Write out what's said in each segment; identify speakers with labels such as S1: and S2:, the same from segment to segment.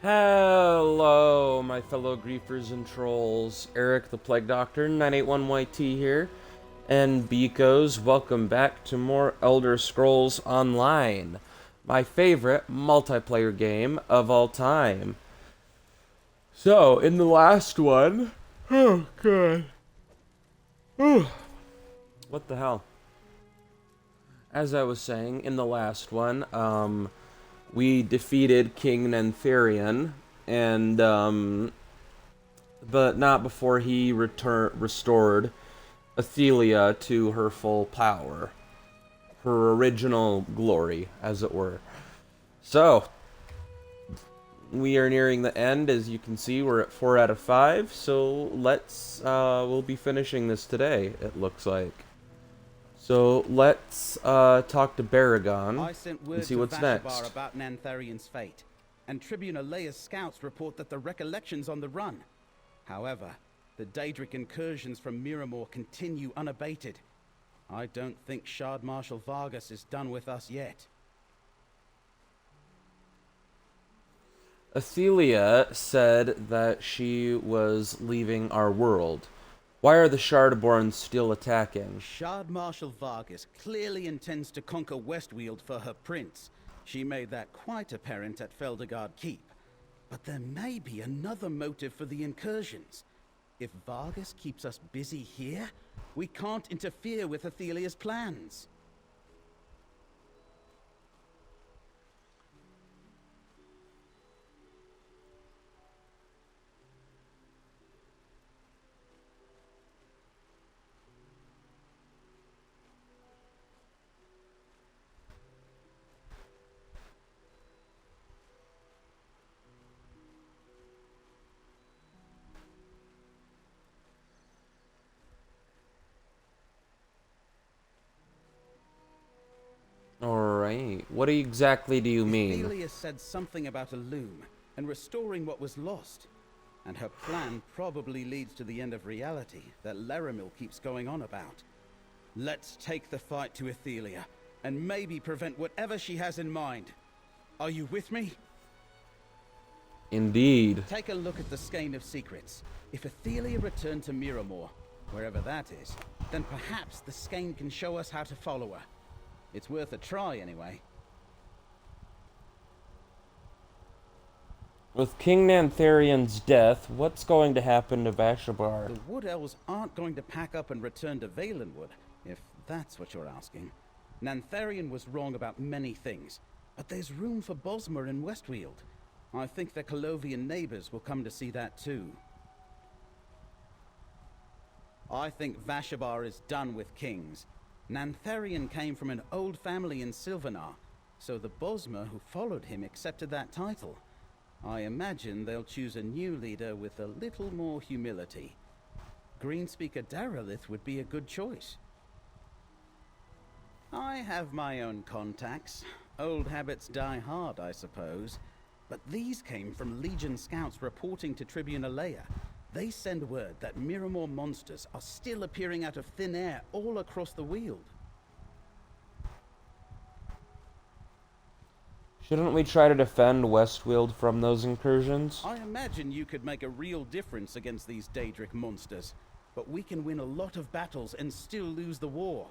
S1: Hello, my fellow griefers and trolls. Eric the Plague Doctor, 981YT here, and beekos. Welcome back to more Elder Scrolls Online, my favorite multiplayer game of all time. So, in the last one, oh god, what the hell? As I was saying, in the last one, we defeated King Nantharion, and but not before he restored Ithelia to her full power, her original glory, as it were. So we are nearing the end. As you can see, we're at 4 out of 5. So we'll be finishing this today, it looks like. So let's talk to Baragon and see what's next.
S2: About Nantharion's fate, and Tribune Alea's scouts report that the recollection's on the run. However, the Daedric incursions from Miramor continue unabated. I don't think Shard Marshal Vargas is done with us yet.
S1: Ithelia said that she was leaving our world. Why are the Shardborns still attacking?
S2: Shard Marshal Vargas clearly intends to conquer West Weald for her prince. She made that quite apparent at Feldegard Keep. But there may be another motive for the incursions. If Vargas keeps us busy here, we can't interfere with Ithelia's plans.
S1: Alright, what exactly do you mean?
S2: Ithelia said something about a loom, and restoring what was lost. And her plan probably leads to the end of reality that Laramil keeps going on about. Let's take the fight to Ithelia, and maybe prevent whatever she has in mind. Are you with me?
S1: Indeed.
S2: Take a look at the Skein of Secrets. If Ithelia returned to Miramor, wherever that is, then perhaps the Skein can show us how to follow her. It's worth a try, anyway.
S1: With King Nantharion's death, what's going to happen to Vashabar?
S2: The Wood Elves aren't going to pack up and return to Valenwood, if that's what you're asking. Nantharion was wrong about many things, but there's room for Bosmer in West Weald. I think the Colovian neighbors will come to see that too. I think Vashabar is done with kings. Nantharion came from an old family in Silvanar, so the Bosmer who followed him accepted that title. I imagine they'll choose a new leader with a little more humility. Greenspeaker Daralith would be a good choice. I have my own contacts. Old habits die hard, I suppose. But these came from Legion scouts reporting to Tribune Alea. They send word that Miramor monsters are still appearing out of thin air all across the Weald.
S1: Shouldn't we try to defend Westweald from those incursions?
S2: I imagine you could make a real difference against these Daedric monsters, but we can win a lot of battles and still lose the war.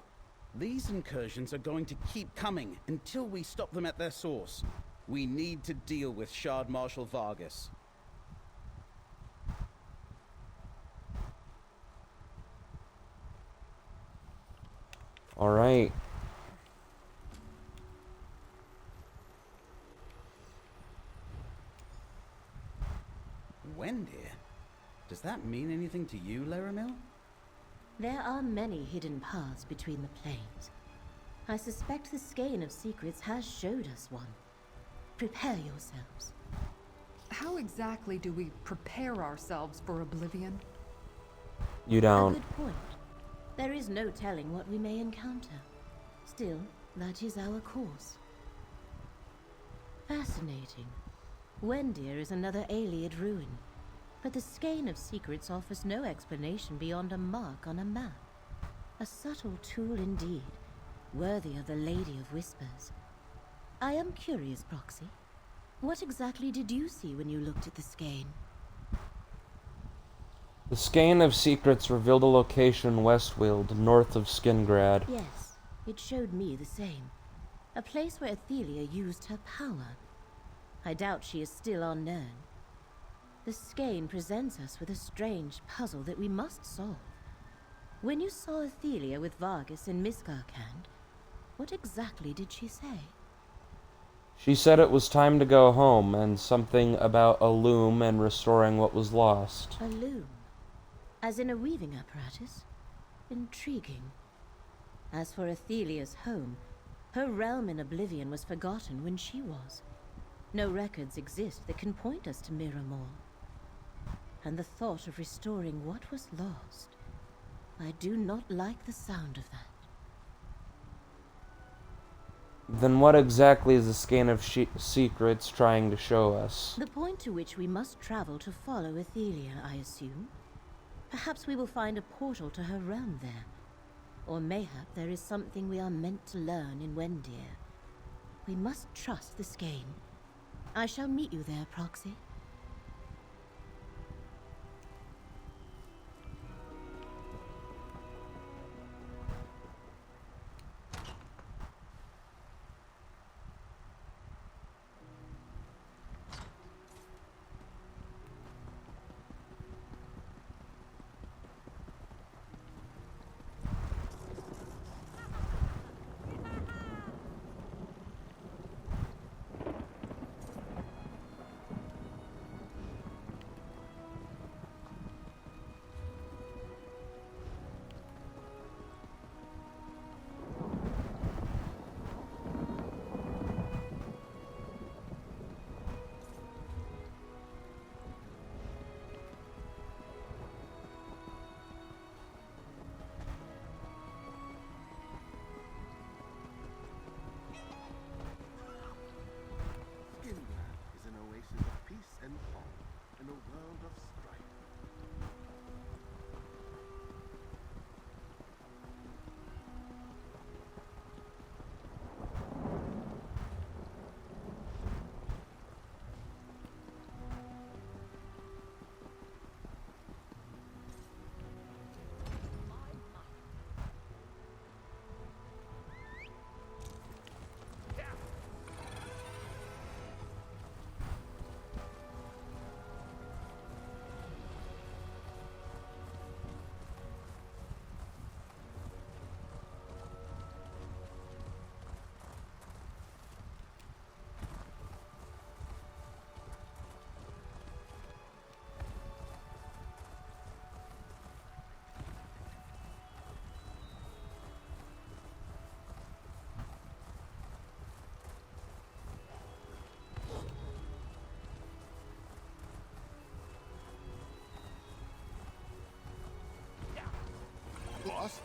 S2: These incursions are going to keep coming until we stop them at their source. We need to deal with Shard Marshal Vargas.
S1: Alright.
S2: Wendir? Does that mean anything to you, Laramil?
S3: There are many hidden paths between the planes. I suspect the Skein of Secrets has showed us one. Prepare yourselves.
S4: How exactly do we prepare ourselves for oblivion?
S1: You
S3: A
S1: don't.
S3: good point. There is no telling what we may encounter. Still, that is our course. Fascinating. Wendir is another Ayleid ruin, but the Skein of Secrets offers no explanation beyond a mark on a map. A subtle tool indeed, worthy of the Lady of Whispers. I am curious, Proxy. What exactly did you see when you looked at the skein?
S1: The skein of secrets revealed a location in West Weald, north of Skingrad.
S3: Yes, it showed me the same. A place where Ithelia used her power. I doubt she is still unknown. The skein presents us with a strange puzzle that we must solve. When you saw Ithelia with Vargas in Miskarkand, what exactly did she say?
S1: She said it was time to go home, and something about a loom and restoring what was lost.
S3: A loom? As in a weaving apparatus? Intriguing. As for Ithelia's home, her realm in Oblivion was forgotten when she was. No records exist that can point us to Miramor. And the thought of restoring what was lost, I do not like the sound of that.
S1: Then what exactly is the skein of secrets trying to show us?
S3: The point to which we must travel to follow Ithelia, I assume. Perhaps we will find a portal to her realm there. Or mayhap there is something we are meant to learn in Wendir. We must trust the skein. I shall meet you there, Proxy.
S5: Lost?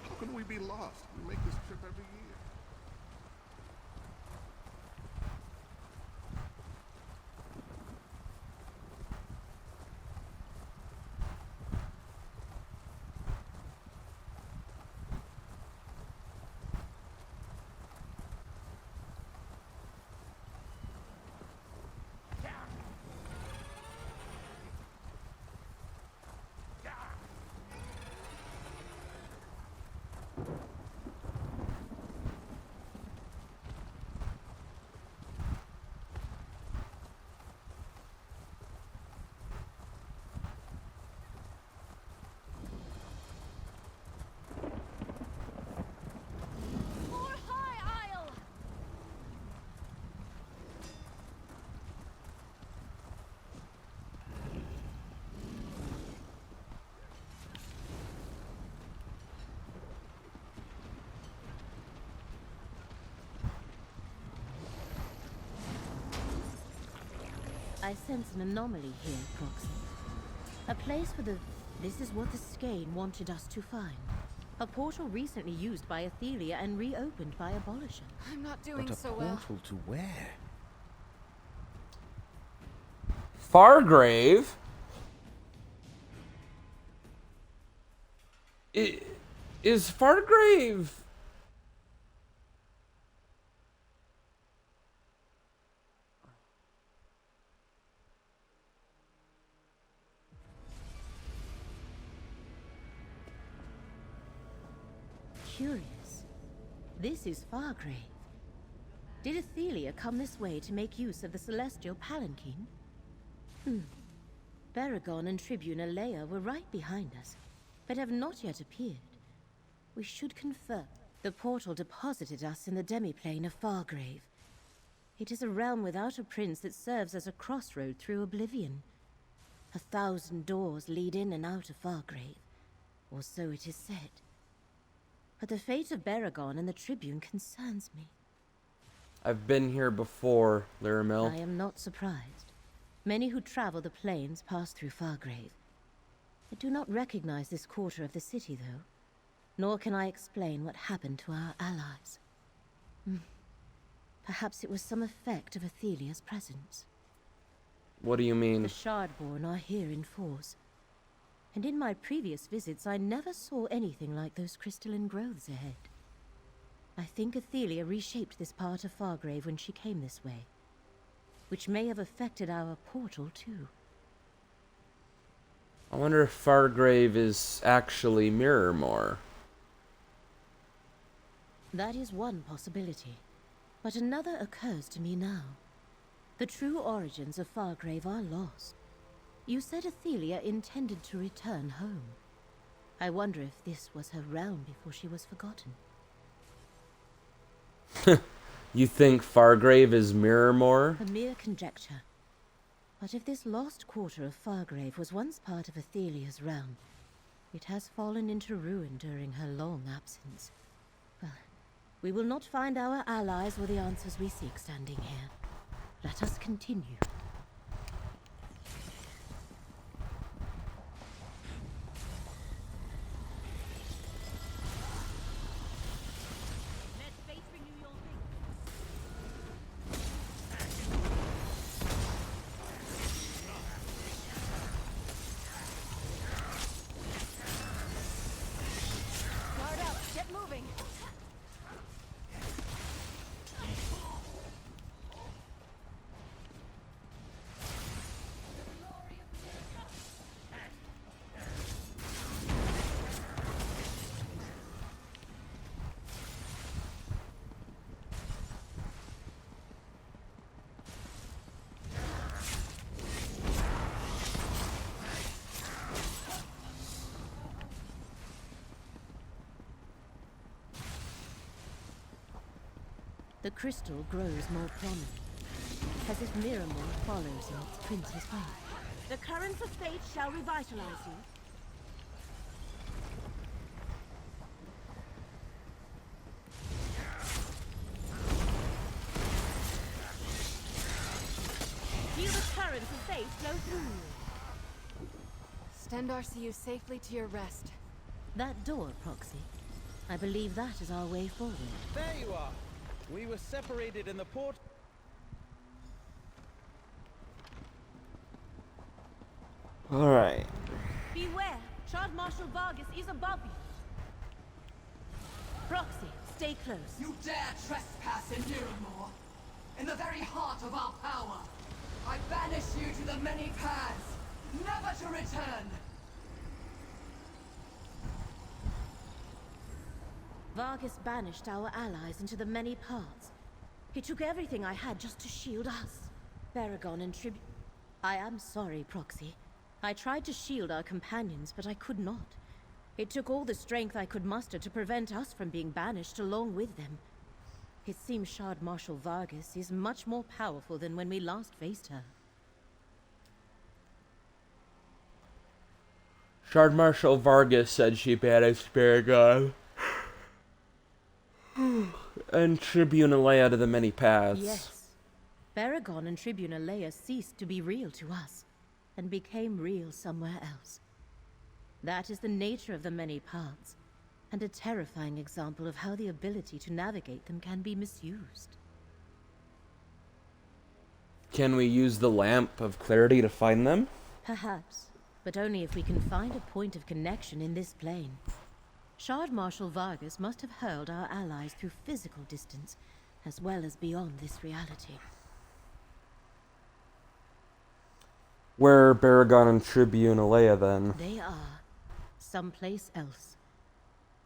S5: How can we be lost? We make this trip every year.
S3: I sense an anomaly here, Proxy. A place for the... This is what the skein wanted us to find. A portal recently used by Ithelia and reopened by Abolition.
S4: I'm not doing
S2: But a
S4: so well.
S2: portal to where?
S1: Fargrave? Is Fargrave...
S3: curious. This is Fargrave. Did Ithelia come this way to make use of the celestial palanquin? Baragon and Tribune Alea were right behind us, but have not yet appeared. We should confirm. The portal deposited us in the demiplane of Fargrave. It is a realm without a prince that serves as a crossroad through oblivion. 1,000 doors lead in and out of Fargrave, or so it is said. But the fate of Baragon and the Tribune concerns me.
S1: I've been here before, Laramil.
S3: I am not surprised. Many who travel the plains pass through Fargrave. I do not recognize this quarter of the city, though. Nor can I explain what happened to our allies. Perhaps it was some effect of Ithelia's presence.
S1: What do you mean?
S3: The Shardborn are here in force. And in my previous visits, I never saw anything like those crystalline growths ahead. I think Ithelia reshaped this part of Fargrave when she came this way, which may have affected our portal, too.
S1: I wonder if Fargrave is actually Mirrormore.
S3: That is one possibility. But another occurs to me now. The true origins of Fargrave are lost. You said Ithelia intended to return home. I wonder if this was her realm before she was forgotten.
S1: You think Fargrave is Mirrormore?
S3: A mere conjecture. But if this lost quarter of Fargrave was once part of Ithelia's realm, it has fallen into ruin during her long absence. Well, we will not find our allies or the answers we seek standing here. Let us continue. The crystal grows more prominent, as if Mirrormore follows in its prince's way. The currents of fate shall revitalize you. Feel the currents of fate flow through you.
S6: Stendar see you safely to your rest.
S3: That door, Proxy. I believe that is our way forward.
S2: There you are. We were separated in the port.
S1: Alright.
S3: Beware! Chard Marshal Vargas is above you. Proxy, stay close.
S7: You dare trespass in Mirrormore, in the very heart of our power. I banish you to the many paths, never to return.
S3: Vargas banished our allies into the many paths. He took everything I had just to shield us. Baragon and Tribune. I am sorry, Proxy. I tried to shield our companions, but I could not. It took all the strength I could muster to prevent us from being banished along with them. It seems Shard Marshal Vargas is much more powerful than when we last faced her.
S1: Shard Marshal Vargas said she banished Baragon and Tribune Alea to the many paths.
S3: Yes. Baragon and Tribune Alea ceased to be real to us, and became real somewhere else. That is the nature of the many paths, and a terrifying example of how the ability to navigate them can be misused.
S1: Can we use the Lamp of Clarity to find them?
S3: Perhaps, but only if we can find a point of connection in this plane. Shard Marshal Vargas must have hurled our allies through physical distance, as well as beyond this reality.
S1: Where are Baragon and Tribune Alea then?
S3: They are someplace else.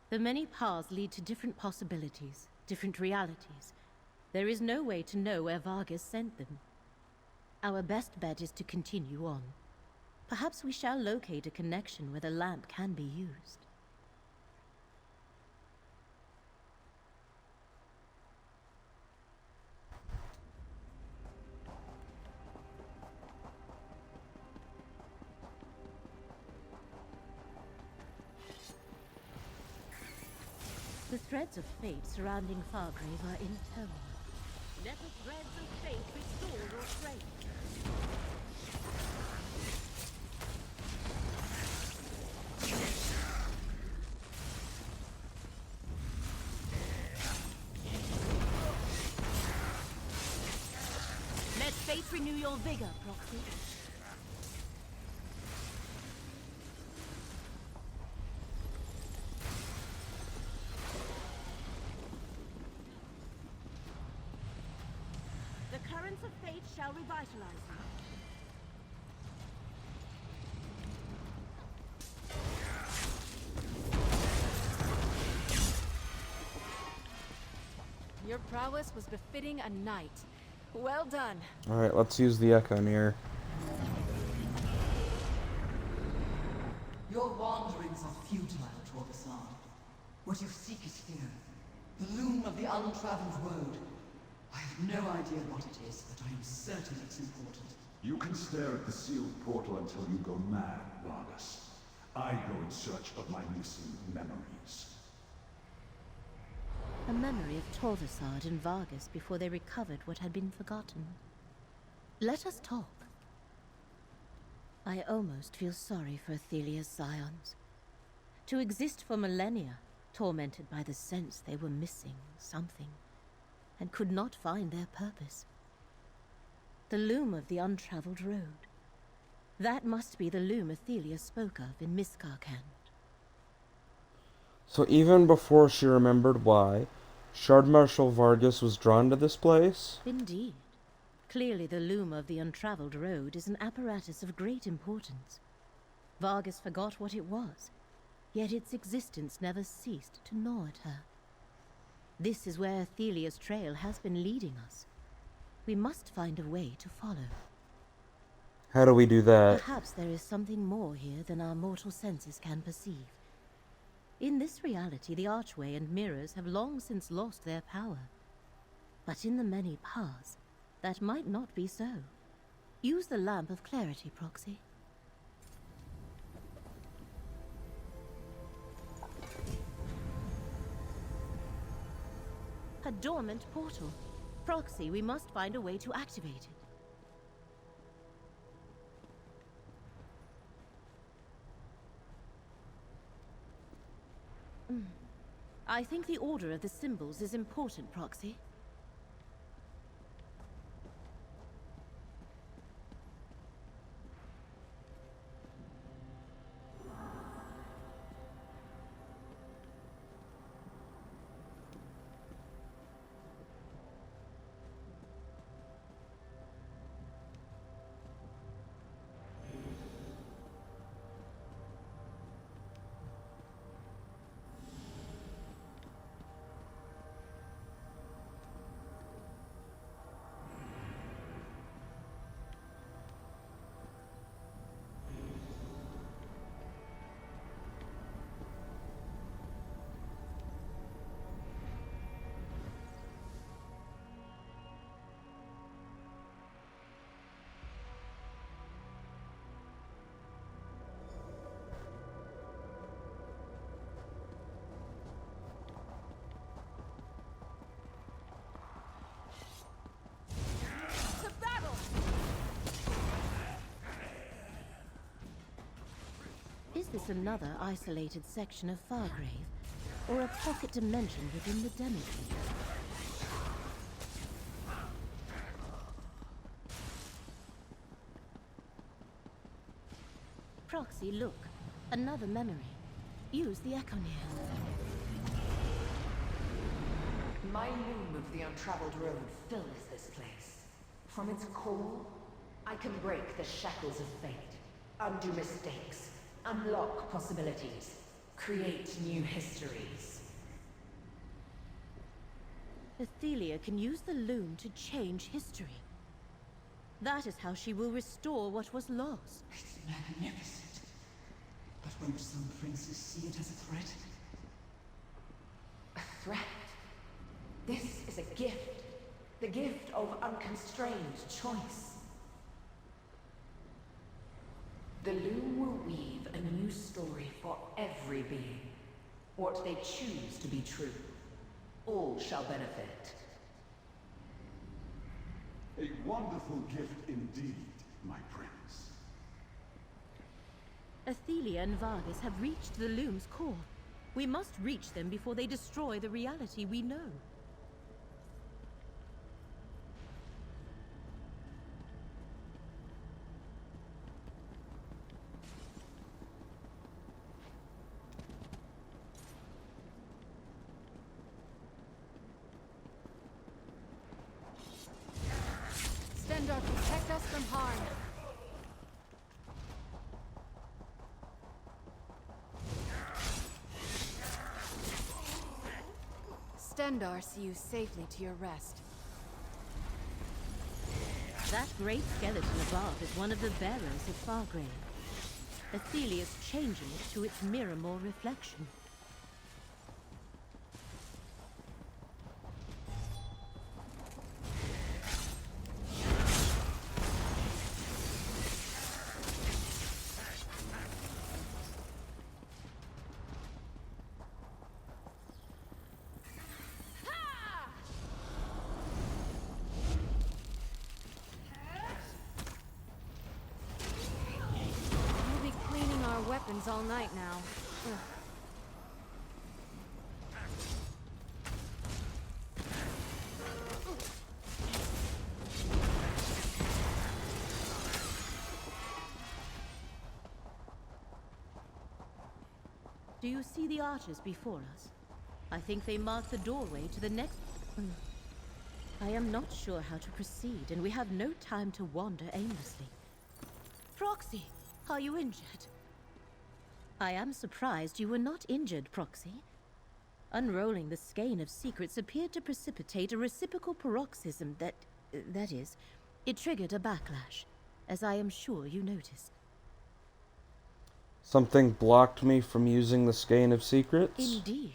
S3: The many paths lead to different possibilities, different realities. There is no way to know where Vargas sent them. Our best bet is to continue on. Perhaps we shall locate a connection where the lamp can be used. The threads of fate surrounding Fargrave are in turmoil. Let the threads of fate restore your strength. Let fate renew your vigor, Proxy. The currents of fate shall revitalize you.
S6: Your prowess was befitting a knight. Well done.
S1: Alright, let's use the Echo Near.
S8: Your wanderings are futile, Torwards. What you seek is here. The loom of the untraveled road. I have no idea what it is, but I am certain it's important.
S5: You can stare at the sealed portal until you go mad, Vargas. I go in search of my missing memories.
S3: A memory of Torvarsard and Vargas before they recovered what had been forgotten. Let us talk. I almost feel sorry for Ithelia's scions. To exist for millennia, tormented by the sense they were missing something, and could not find their purpose. The loom of the untraveled road. That must be the loom Ithelia spoke of in Miskarkand.
S1: So even before she remembered why, Shard Marshal Vargas was drawn to this place?
S3: Indeed. Clearly the loom of the untraveled road is an apparatus of great importance. Vargas forgot what it was, yet its existence never ceased to gnaw at her. This is where Ithelia's trail has been leading us. We must find a way to follow.
S1: How do we do that?
S3: Perhaps there is something more here than our mortal senses can perceive. In this reality, the archway and mirrors have long since lost their power. But in the many paths, that might not be so. Use the lamp of clarity, Proxy. A dormant portal. Proxy, we must find a way to activate it. I think the order of the symbols is important, Proxy. Is this another isolated section of Fargrave, or a pocket dimension within the Demiplane? Proxy, look. Another memory. Use the Echo Near.
S8: My loom of the untraveled road fills this place. From its core, I can break the shackles of fate, undo mistakes, unlock possibilities, create new histories.
S3: Ithelia can use the loom to change history. That is how she will restore what was lost.
S8: It's magnificent. But won't some princes see it as a threat?
S9: A threat? This is a gift. The gift of unconstrained choice. The loom will weave a new story for every being. What they choose to be true. All shall benefit.
S5: A wonderful gift indeed, my prince.
S3: Ithelia and Vargas have reached the loom's core. We must reach them before they destroy the reality we know.
S6: Stendarr, protect us from harm. Stendarr see you safely to your rest.
S3: That great skeleton above is one of the bearers of Fargrave. Ithelia's changing it to its mirror-more reflection.
S6: We'll be cleaning our weapons all night now. Ugh.
S3: Do you see the archers before us? I think they mark the doorway to the next... I am not sure how to proceed, and we have no time to wander aimlessly. Proxy, are you injured? I am surprised you were not injured, Proxy. Unrolling the skein of secrets appeared to precipitate a reciprocal paroxysm that is, it triggered a backlash, as I am sure you noticed.
S1: Something blocked me from using the skein of secrets?
S3: Indeed.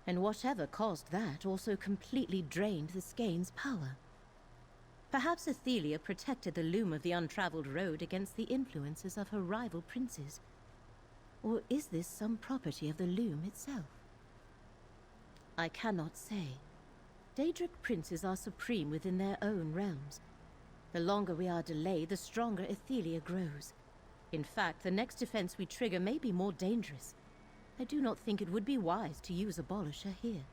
S3: And whatever caused that also completely drained the skein's power. Perhaps Ithelia protected the loom of the untraveled road against the influences of her rival princes. Or is this some property of the loom itself? I cannot say. Daedric princes are supreme within their own realms. The longer we are delayed, the stronger Ithelia grows. In fact, the next defense we trigger may be more dangerous. I do not think it would be wise to use Abolisher here.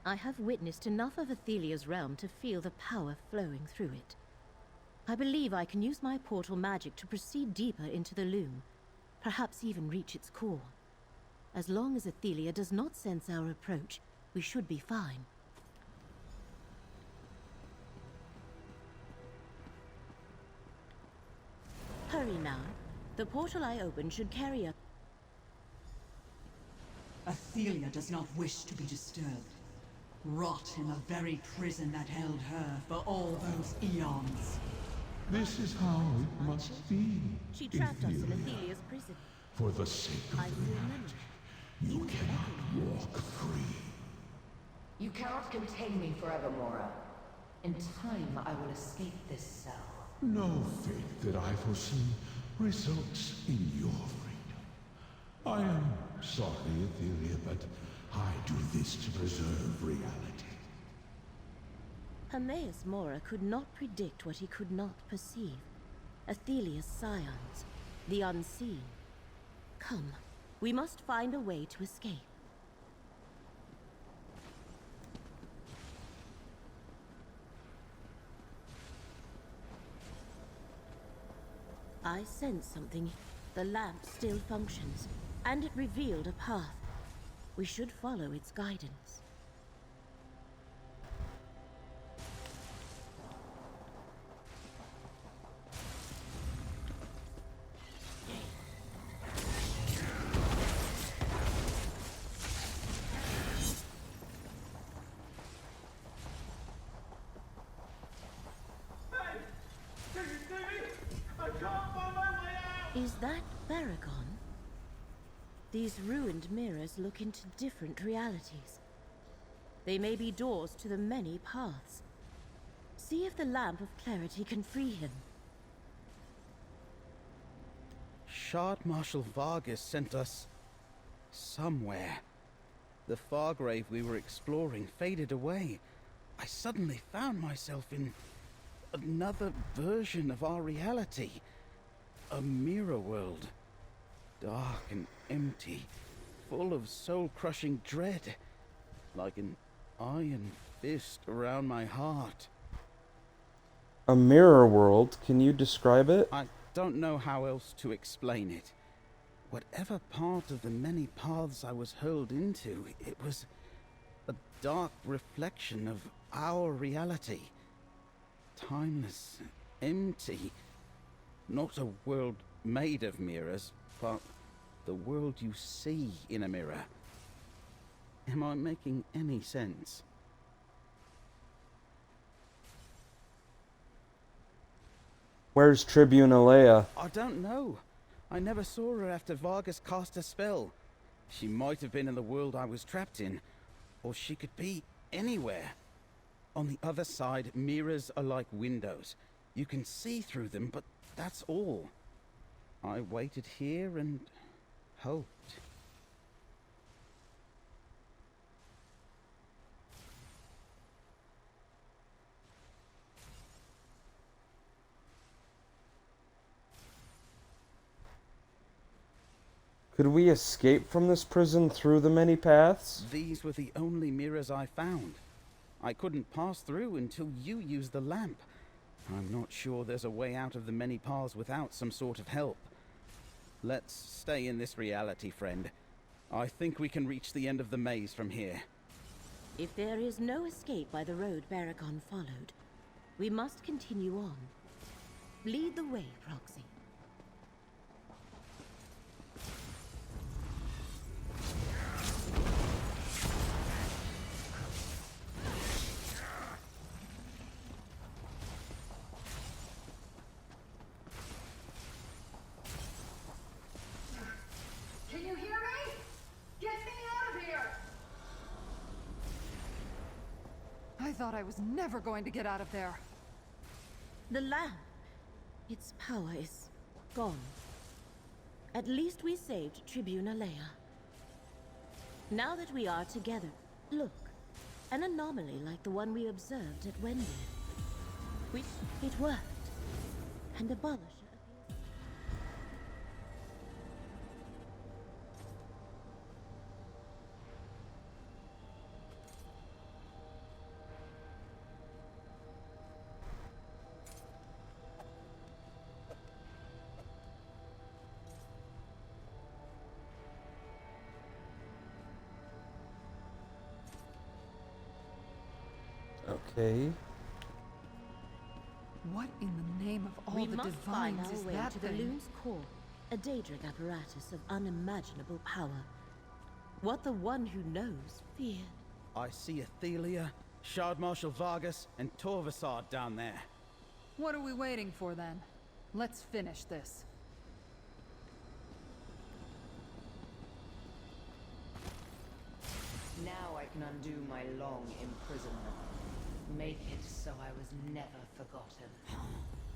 S3: I have witnessed enough of Ithelia's realm to feel the power flowing through it. I believe I can use my portal magic to proceed deeper into the loom, perhaps even reach its core. As long as Ithelia does not sense our approach, we should be fine. Hurry now. The portal I opened should carry us.
S8: Ithelia does not wish to be disturbed. Rot in the very prison that held her for all those eons.
S5: This is how it must be.
S3: She trapped us in
S5: Ithelia.
S3: Ithelia's prison.
S5: For the sake of
S3: I will
S5: reality, you cannot walk free.
S9: You cannot contain me forever, Mora. In time, I will escape this cell.
S5: No fate that I foresee results in your freedom. I am sorry, Ithelia, but I do this to preserve reality.
S3: Hermaeus Mora could not predict what he could not perceive. Ithelia's scions, the unseen. Come, we must find a way to escape. I sense something. The lamp still functions, and it revealed a path. We should follow its guidance. Is that Baragon? These ruined mirrors look into different realities. They may be doors to the many paths. See if the Lamp of Clarity can free him.
S2: Shard Marshal Vargas sent us somewhere. The Fargrave we were exploring faded away. I suddenly found myself in another version of our reality. A mirror world. Dark and empty, full of soul-crushing dread. Like an iron fist around my heart.
S1: A mirror world? Can you describe it?
S2: I don't know how else to explain it. Whatever part of the many paths I was hurled into, it was a dark reflection of our reality. Timeless, empty. Not a world made of mirrors, but the world you see in a mirror. Am I making any sense?
S1: Where's Tribune Alea?
S2: I don't know. I never saw her after Vargas cast a spell. She might have been in the world I was trapped in, or she could be anywhere. On the other side, mirrors are like windows. You can see through them, but that's all. I waited here and hoped.
S1: Could we escape from this prison through the many paths?
S2: These were the only mirrors I found. I couldn't pass through until you used the lamp. I'm not sure there's a way out of the many paths without some sort of help. Let's stay in this reality, friend. I think we can reach the end of the maze from here.
S3: If there is no escape by the road Baragon followed, we must continue on. Lead the way, Proxy.
S6: Can you hear me? Get me out of here!
S4: I thought I was never going to get out of there.
S3: The lamp. Its power is gone. At least we saved Tribune Alea. Now that we are together, look. An anomaly like the one we observed at Wendy. It worked. And abolisher appears.
S1: Okay.
S4: What in the name of all
S3: We
S4: the
S3: must find
S4: divines
S3: our
S4: is
S3: way
S4: that
S3: to the
S4: thing?
S3: Loon's core, a Daedric apparatus of unimaginable power. What the one who knows feared.
S2: I see Ithelia, Shard Marshal Vargas, and Torvarsard down there.
S4: What are we waiting for then? Let's finish this.
S9: Now I can undo my long imprisonment. Make it so I was never forgotten.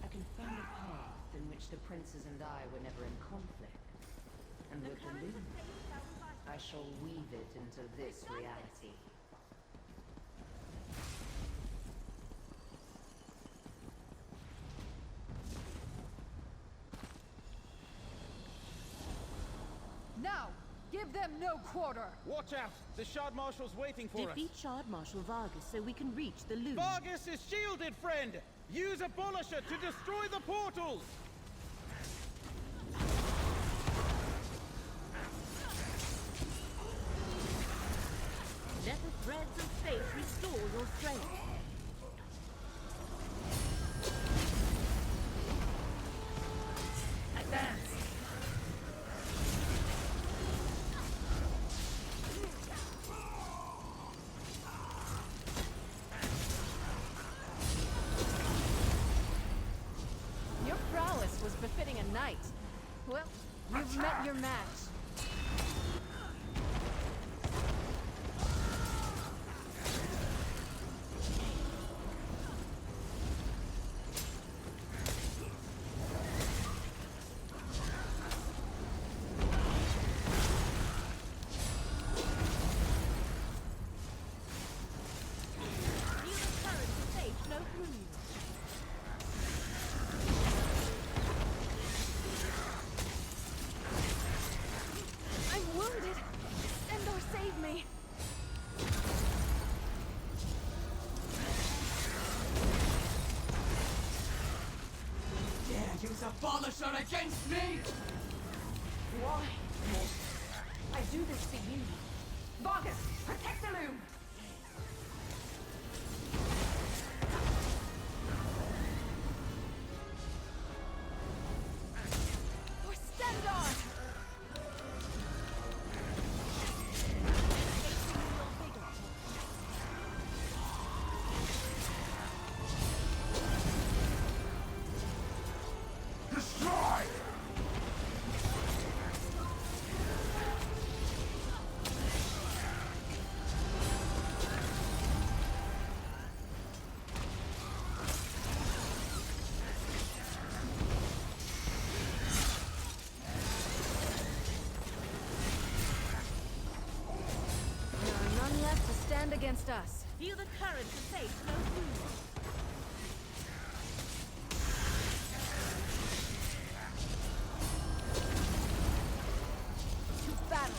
S9: I can find a path in which the princes and I were never in conflict. And with the loom, I shall weave it into this reality.
S4: Now, give them no quarter!
S2: Watch out! The Shard Marshal's waiting for
S3: Defeat Shard Marshal Vargas so we can reach the Loon.
S2: Vargas is shielded, friend! Use Abolisher to destroy the portals!
S3: Let the threads of fate restore your strength. Advance!
S6: Your prowess was befitting a knight. Well, you've met your match.
S7: Use Abolisher against me!
S9: Why? I do this for you. Vargas, protect the loom!
S6: For Stendar! Against us.
S3: Feel the current to face no food.
S6: To battle.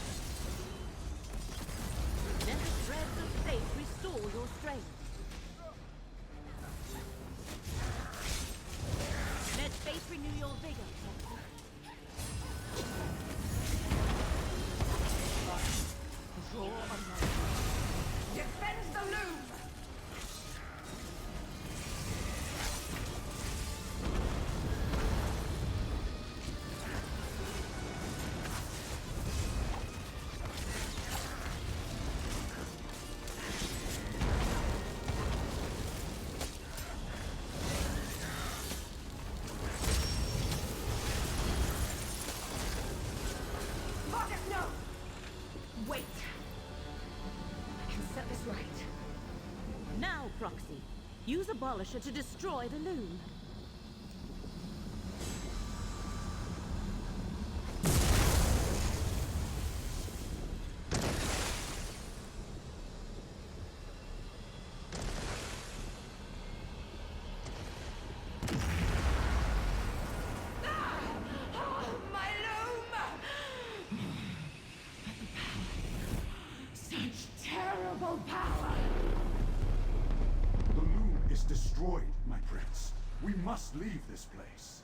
S3: Let the threads of fate restore your strength. Let fate renew your vigor.
S9: Draw on my defend the loom! Vargas, no! Wait! I can set this right.
S3: Now, Proxy, use Abolisher to destroy the loom.
S8: My loom! Such terrible power!
S5: The loom is destroyed, my prince. We must leave this place.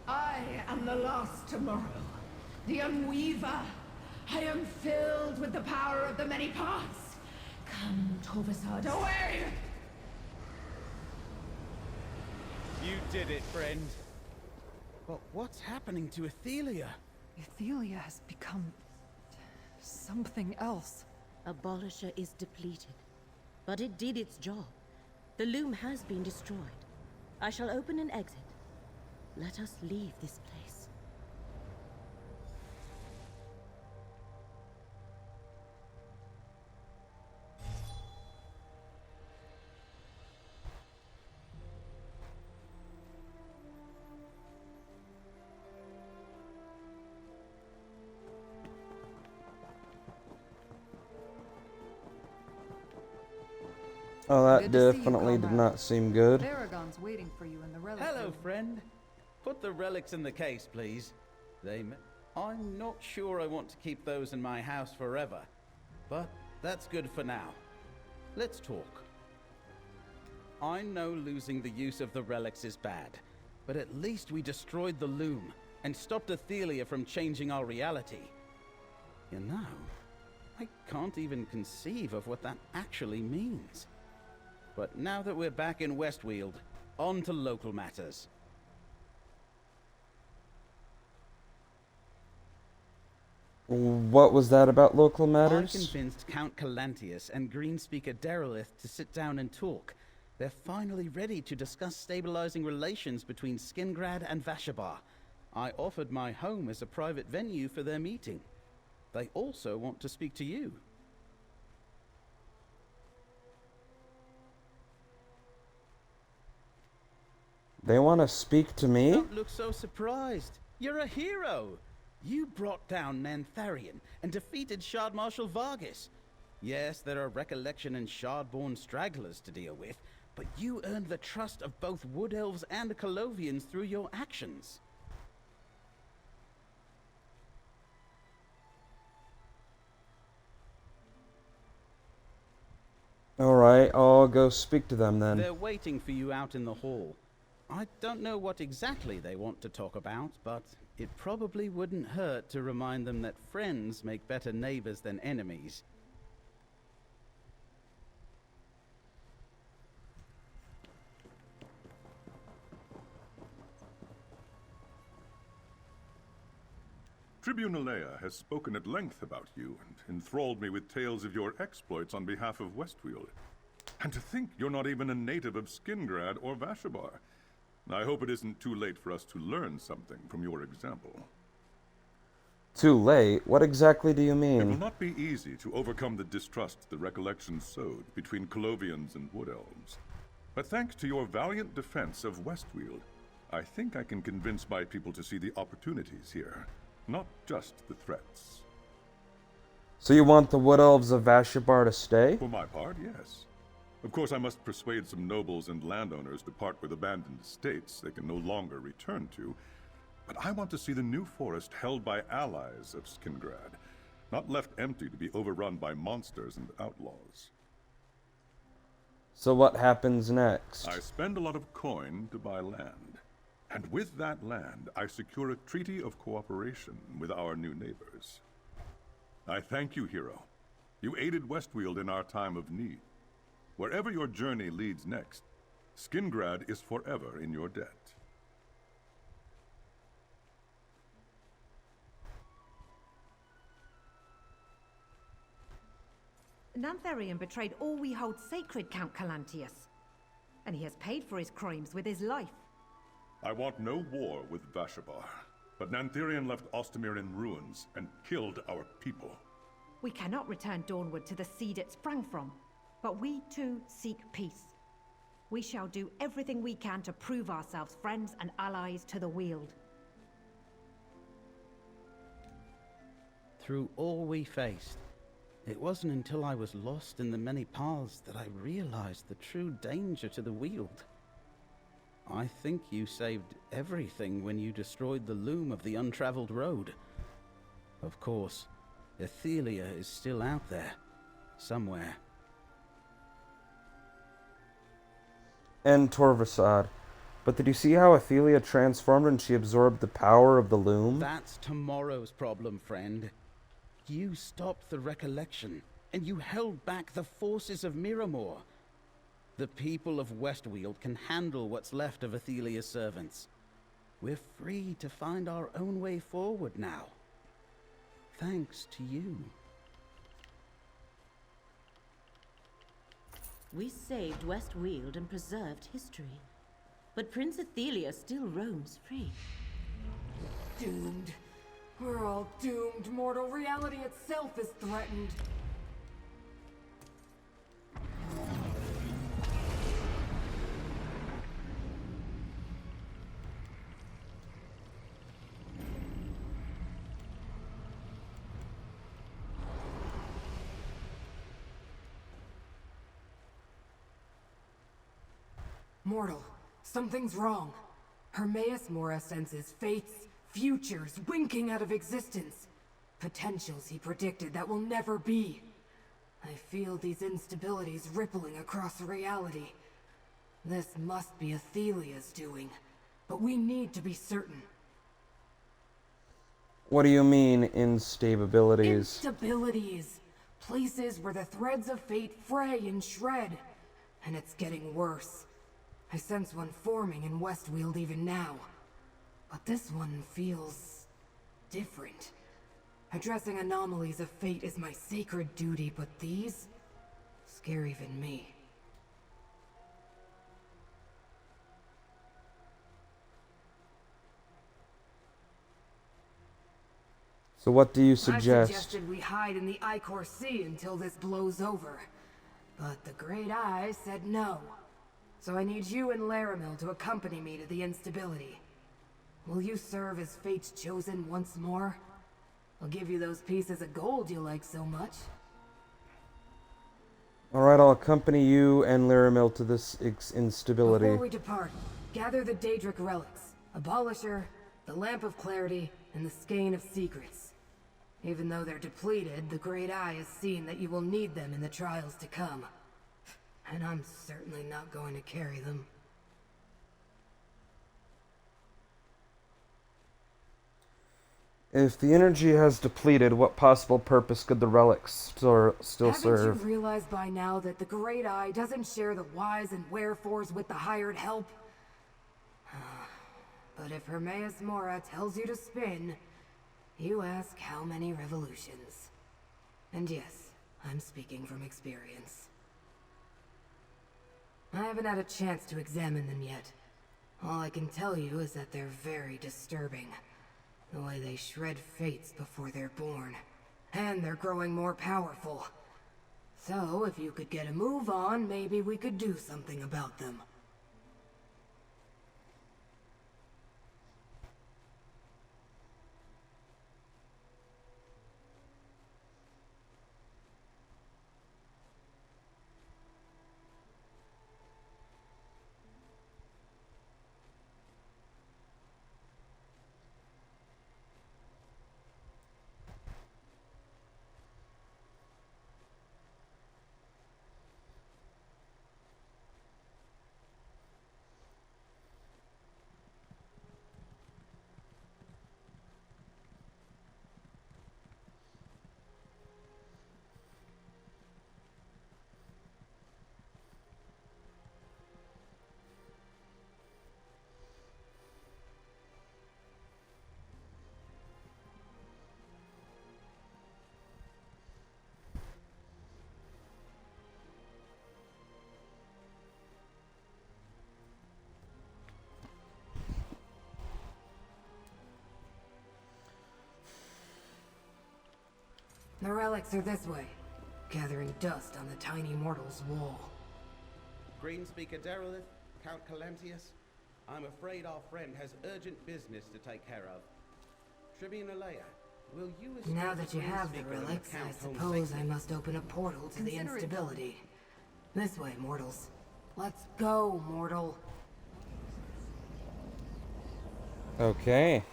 S8: I am the last tomorrow, the Unweaver. I am filled with the power of the many parts. Come, Torvarsard, away!
S2: You did it, friend. But what's happening to Ithelia?
S4: Ithelia has become something else.
S3: Abolisher is depleted, but it did its job. The loom has been destroyed. I shall open an exit. Let us leave this place.
S1: Oh, that
S4: Good to see you,
S1: definitely did
S4: comrade.
S1: not seem good.
S4: Paragon's waiting for you in the relic
S2: Hello,
S4: room.
S2: friend. Put the relics in the case, please. I'm not sure I want to keep those in my house forever, but that's good for now. Let's talk. I know losing the use of the relics is bad, but at least we destroyed the loom and stopped Ithelia from changing our reality. You know, I can't even conceive of what that actually means. But now that we're back in West Weald, on to local matters.
S1: What was that about local matters?
S2: I convinced Count Calantius and Greenspeaker Derelith to sit down and talk. They're finally ready to discuss stabilizing relations between Skingrad and Vashabar. I offered my home as a private venue for their meeting. They also want to speak to you.
S1: They want to speak to me?
S2: Don't look so surprised. You're a hero. You brought down Nantharion and defeated Shard Marshal Vargas. Yes, there are Recollection and Shard-born stragglers to deal with, but you earned the trust of both Wood Elves and the Colovians through your actions.
S1: Alright, I'll go speak to them then.
S2: They're waiting for you out in the hall. I don't know what exactly they want to talk about, but it probably wouldn't hurt to remind them that friends make better neighbors than enemies.
S10: Tribune Alea has spoken at length about you and enthralled me with tales of your exploits on behalf of West Weald. And to think you're not even a native of Skingrad or Vashabar. I hope it isn't too late for us to learn something from your example.
S1: Too late? What exactly do you
S10: It will
S1: mean?
S10: not be easy to overcome the distrust the Recollection sowed between Colovians and Wood Elves. But thanks to your valiant defense of West Weald, I think I can convince my people to see the opportunities here, not just the threats.
S1: So you want the Wood Elves of Vashabar to stay?
S10: For my part, yes. Of course, I must persuade some nobles and landowners to part with abandoned estates they can no longer return to. But I want to see the new forest held by allies of Skingrad, not left empty to be overrun by monsters and outlaws.
S1: So what happens next?
S10: I spend a lot of coin to buy land. And with that land, I secure a treaty of cooperation with our new neighbors. I thank you, hero. You aided West Weald in our time of need. Wherever your journey leads next, Skingrad is forever in your debt.
S11: Nantharion betrayed all we hold sacred, Count Calantius. And he has paid for his crimes with his life.
S10: I want no war with Vashabar, but Nantharion left Ostamir in ruins and killed our people.
S11: We cannot return Dawnwood to the seed it sprang from, but we too seek peace. We shall do everything we can to prove ourselves friends and allies to the Weald.
S2: Through all we faced, it wasn't until I was lost in the many paths that I realized the true danger to the Weald. I think you saved everything when you destroyed the loom of the untraveled road. Of course, Ithelia is still out there, somewhere.
S1: And Torvarsad. But did you see how Ithelia transformed when she absorbed the power of the loom?
S2: That's tomorrow's problem, friend. You stopped the Recollection, and you held back the forces of Miramor. The people of West Weald can handle what's left of Ithelia's servants. We're free to find our own way forward now. Thanks to you.
S3: We saved West Weald and preserved history. But Prince Ithelia still roams free.
S4: Doomed. We're all doomed. Mortal reality itself is threatened. Mortal, something's wrong. Hermaeus Mora senses fates, futures winking out of existence. Potentials he predicted that will never be. I feel these instabilities rippling across reality. This must be Ithelia's doing, but we need to be certain.
S1: What do you mean, instabilities?
S4: Instabilities. Places where the threads of fate fray and shred. And it's getting worse. I sense one forming in West Weald even now. But this one feels different. Addressing anomalies of fate is my sacred duty, but these scare even me.
S1: So what do you
S4: I
S1: suggest?
S4: suggested we hide in the Ichor Sea until this blows over. But the Great Eye said no. So I need you and Laramil to accompany me to the instability. Will you serve as Fate's chosen once more? I'll give you those pieces of gold you like so much.
S1: Alright, I'll accompany you and Laramil to this instability.
S4: Before we depart, gather the Daedric relics. Abolisher, the Lamp of Clarity, and the Skein of Secrets. Even though they're depleted, the Great Eye has seen that you will need them in the trials to come. And I'm certainly not going to carry them.
S1: If the energy has depleted, what possible purpose could the relics still serve?
S4: Haven't you realized by now that the Great Eye doesn't share the whys and wherefores with the hired help? But if Hermaeus Mora tells you to spin, you ask how many revolutions. And yes, I'm speaking from experience. I haven't had a chance to examine them yet. All I can tell you is that they're very disturbing. The way they shred fates before they're born. And they're growing more powerful. So, if you could get a move on, maybe we could do something about them. The relics are this way, gathering dust on the tiny mortal's wall.
S2: Greenspeaker Derelith, Count Calentius, I'm afraid our friend has urgent business to take care of. Tribune Alea, will you escort
S4: Now that you have the
S2: Greenspeaker and
S4: relics, I
S2: Count home
S4: suppose I
S2: safely?
S4: must open a portal to the instability. This way, mortals. Let's go, mortal.
S1: Okay.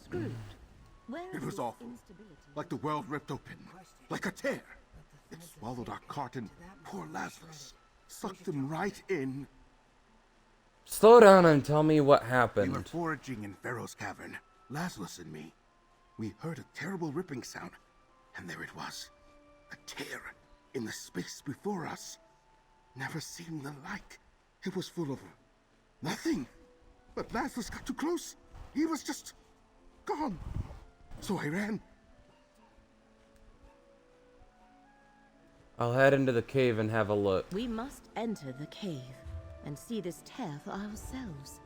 S3: Screwed. Where
S5: It
S3: is
S5: was
S3: this
S5: awful.
S3: instability?
S5: Like the world ripped open. Like a tear. It swallowed our cart and poor Lazarus. Sucked him right in.
S1: Slow down and tell me what
S5: We were
S1: happened.
S5: foraging in Pharaoh's cavern, Lazarus and me. We heard a terrible ripping sound, and there it was. A tear in the space before us. Never seen the like. It was full of nothing. But Lazarus got too close. He was just gone. So I ran.
S1: I'll head into the cave and have a look.
S3: We must enter the cave and see this tear for ourselves.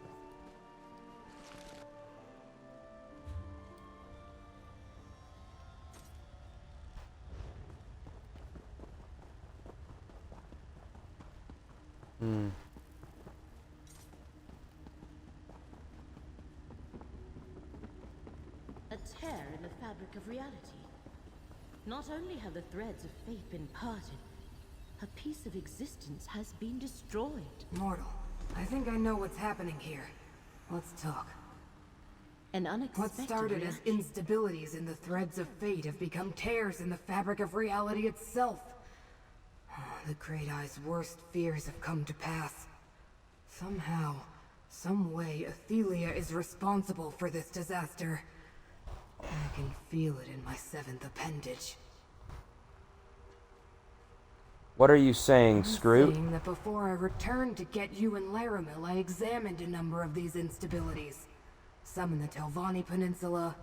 S3: A tear in the fabric of reality. Not only have the threads of fate been parted, a piece of existence has been destroyed.
S4: Mortal, I think I know what's happening here. Let's talk.
S3: An
S4: What
S3: unexpected
S4: started as
S3: reaction.
S4: instabilities in the threads of fate have become tears in the fabric of reality itself. The Great Eye's worst fears have come to pass. Somehow, some way, Ithelia is responsible for this disaster. I can feel it in my seventh appendage.
S1: What are you saying, Scroot?
S4: Saying that before I returned to get you and Laramil, I examined a number of these instabilities. Some in the Telvanni Peninsula,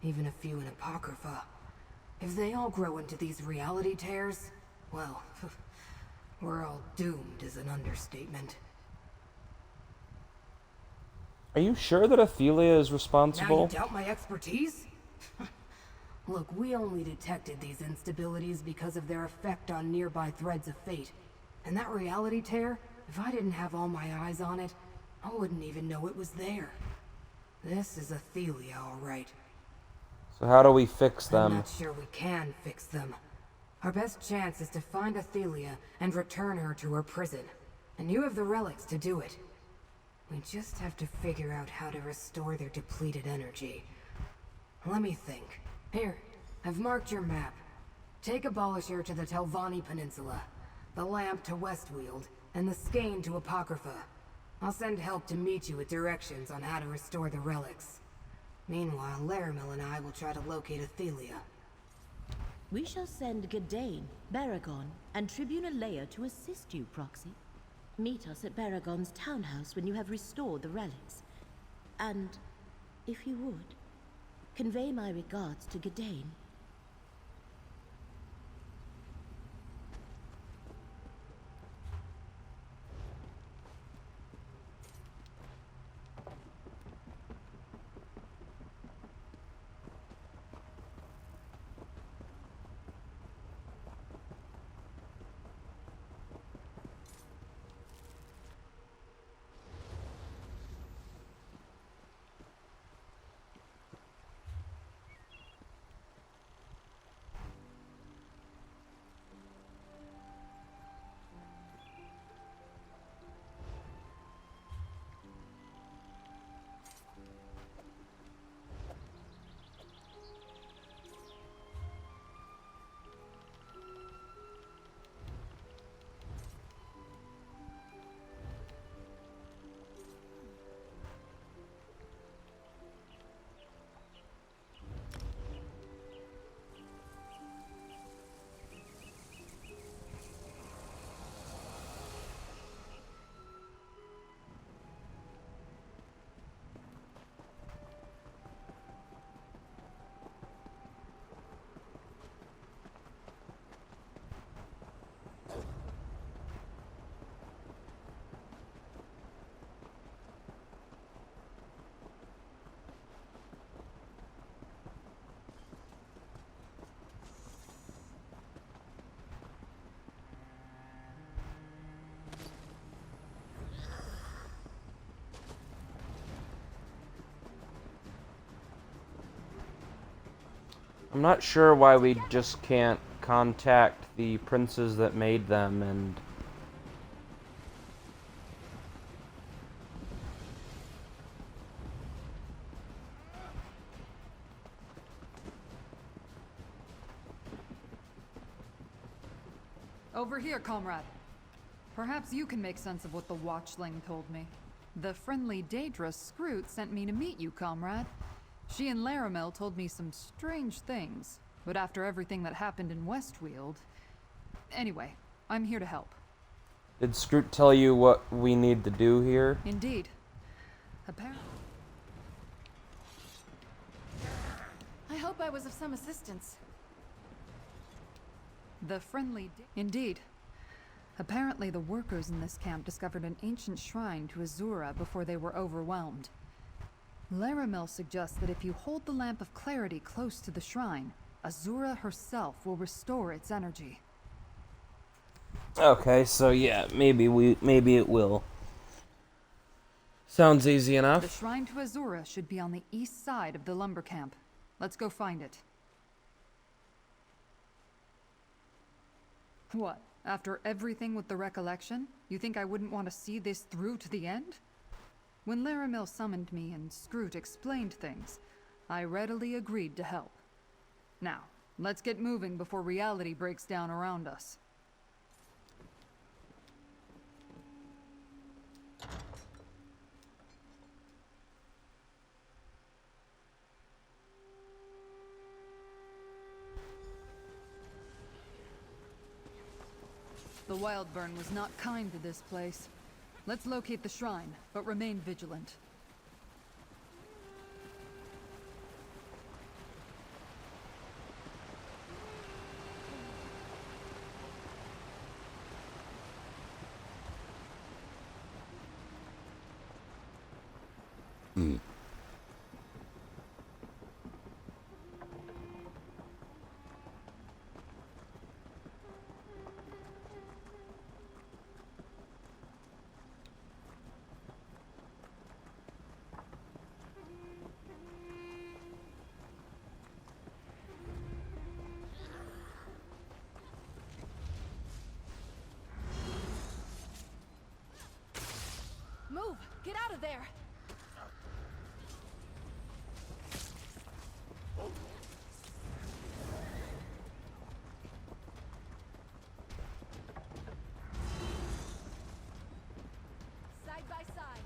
S4: even a few in Apocrypha. If they all grow into these reality tears, well, we're all doomed is an understatement.
S1: Are you sure that Ithelia is
S4: Now
S1: responsible?
S4: you doubt my expertise? Look, we only detected these instabilities because of their effect on nearby threads of fate. And that reality tear, if I didn't have all my eyes on it, I wouldn't even know it was there. This is Ithelia, all right.
S1: So how do we fix
S4: I'm
S1: them?
S4: not sure we can fix them. Our best chance is to find Ithelia and return her to her prison. And you have the relics to do it. We just have to figure out how to restore their depleted energy. Let me think. Here, I've marked your map. Take Abolisher to the Telvanni Peninsula, the Lamp to West Weald, and the Skein to Apocrypha. I'll send help to meet you with directions on how to restore the relics. Meanwhile, Laramil and I will try to locate Ithelia.
S3: We shall send Gadain, Baragon, and Tribune Leia to assist you, Proxy. Meet us at Baragon's townhouse when you have restored the relics. And, if you would, convey my regards to Gadain.
S1: I'm not sure why we just can't contact the princes that made them and...
S12: Over here, comrade. Perhaps you can make sense of what the Watchling told me. The friendly Daedra Scroot sent me to meet you, comrade. She and Laramil told me some strange things, but after everything that happened in West Weald... Anyway, I'm here to help.
S1: Did Scroot tell you what we need to do here?
S12: Indeed. Apparently...
S6: I hope I was of some assistance.
S12: The friendly... Indeed. Apparently the workers in this camp discovered an ancient shrine to Azura before they were overwhelmed. Laramil suggests that if you hold the Lamp of Clarity close to the shrine, Azura herself will restore its energy.
S1: Okay, so yeah, maybe it will. Sounds easy
S12: The
S1: enough.
S12: shrine to Azura should be on the east side of the lumber camp. Let's go find it. What? After everything with the recollection, you think I wouldn't want to see this through to the end? When Laramil summoned me and Scroot explained things, I readily agreed to help. Now, let's get moving before reality breaks down around us. The Wildburn was not kind to this place. Let's locate the shrine, but remain vigilant.
S6: Move! Get out of there! Side by side.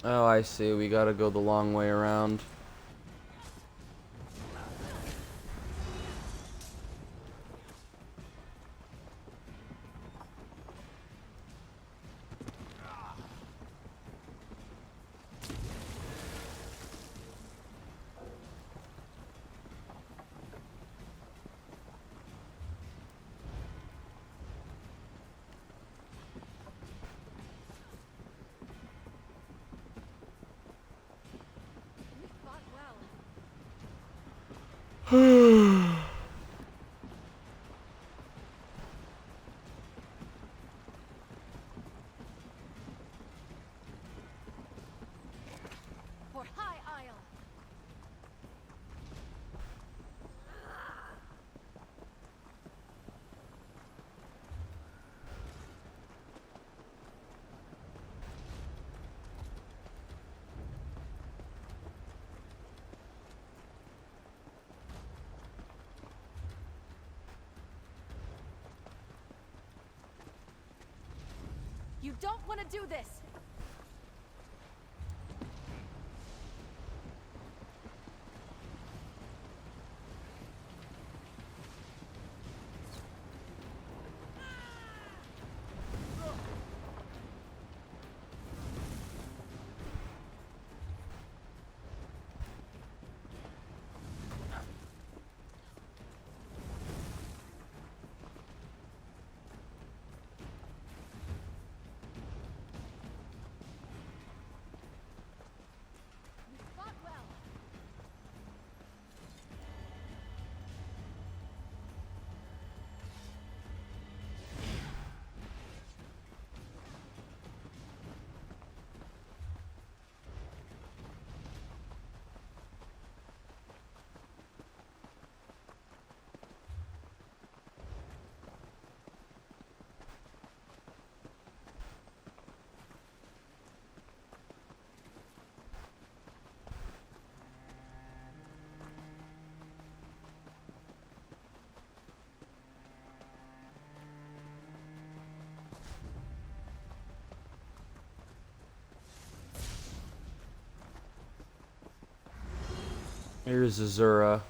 S1: Oh, I see. We gotta go the long way around.
S6: We fought well. For High Isle. You don't want to do this! We fought well.
S1: Here's Azura.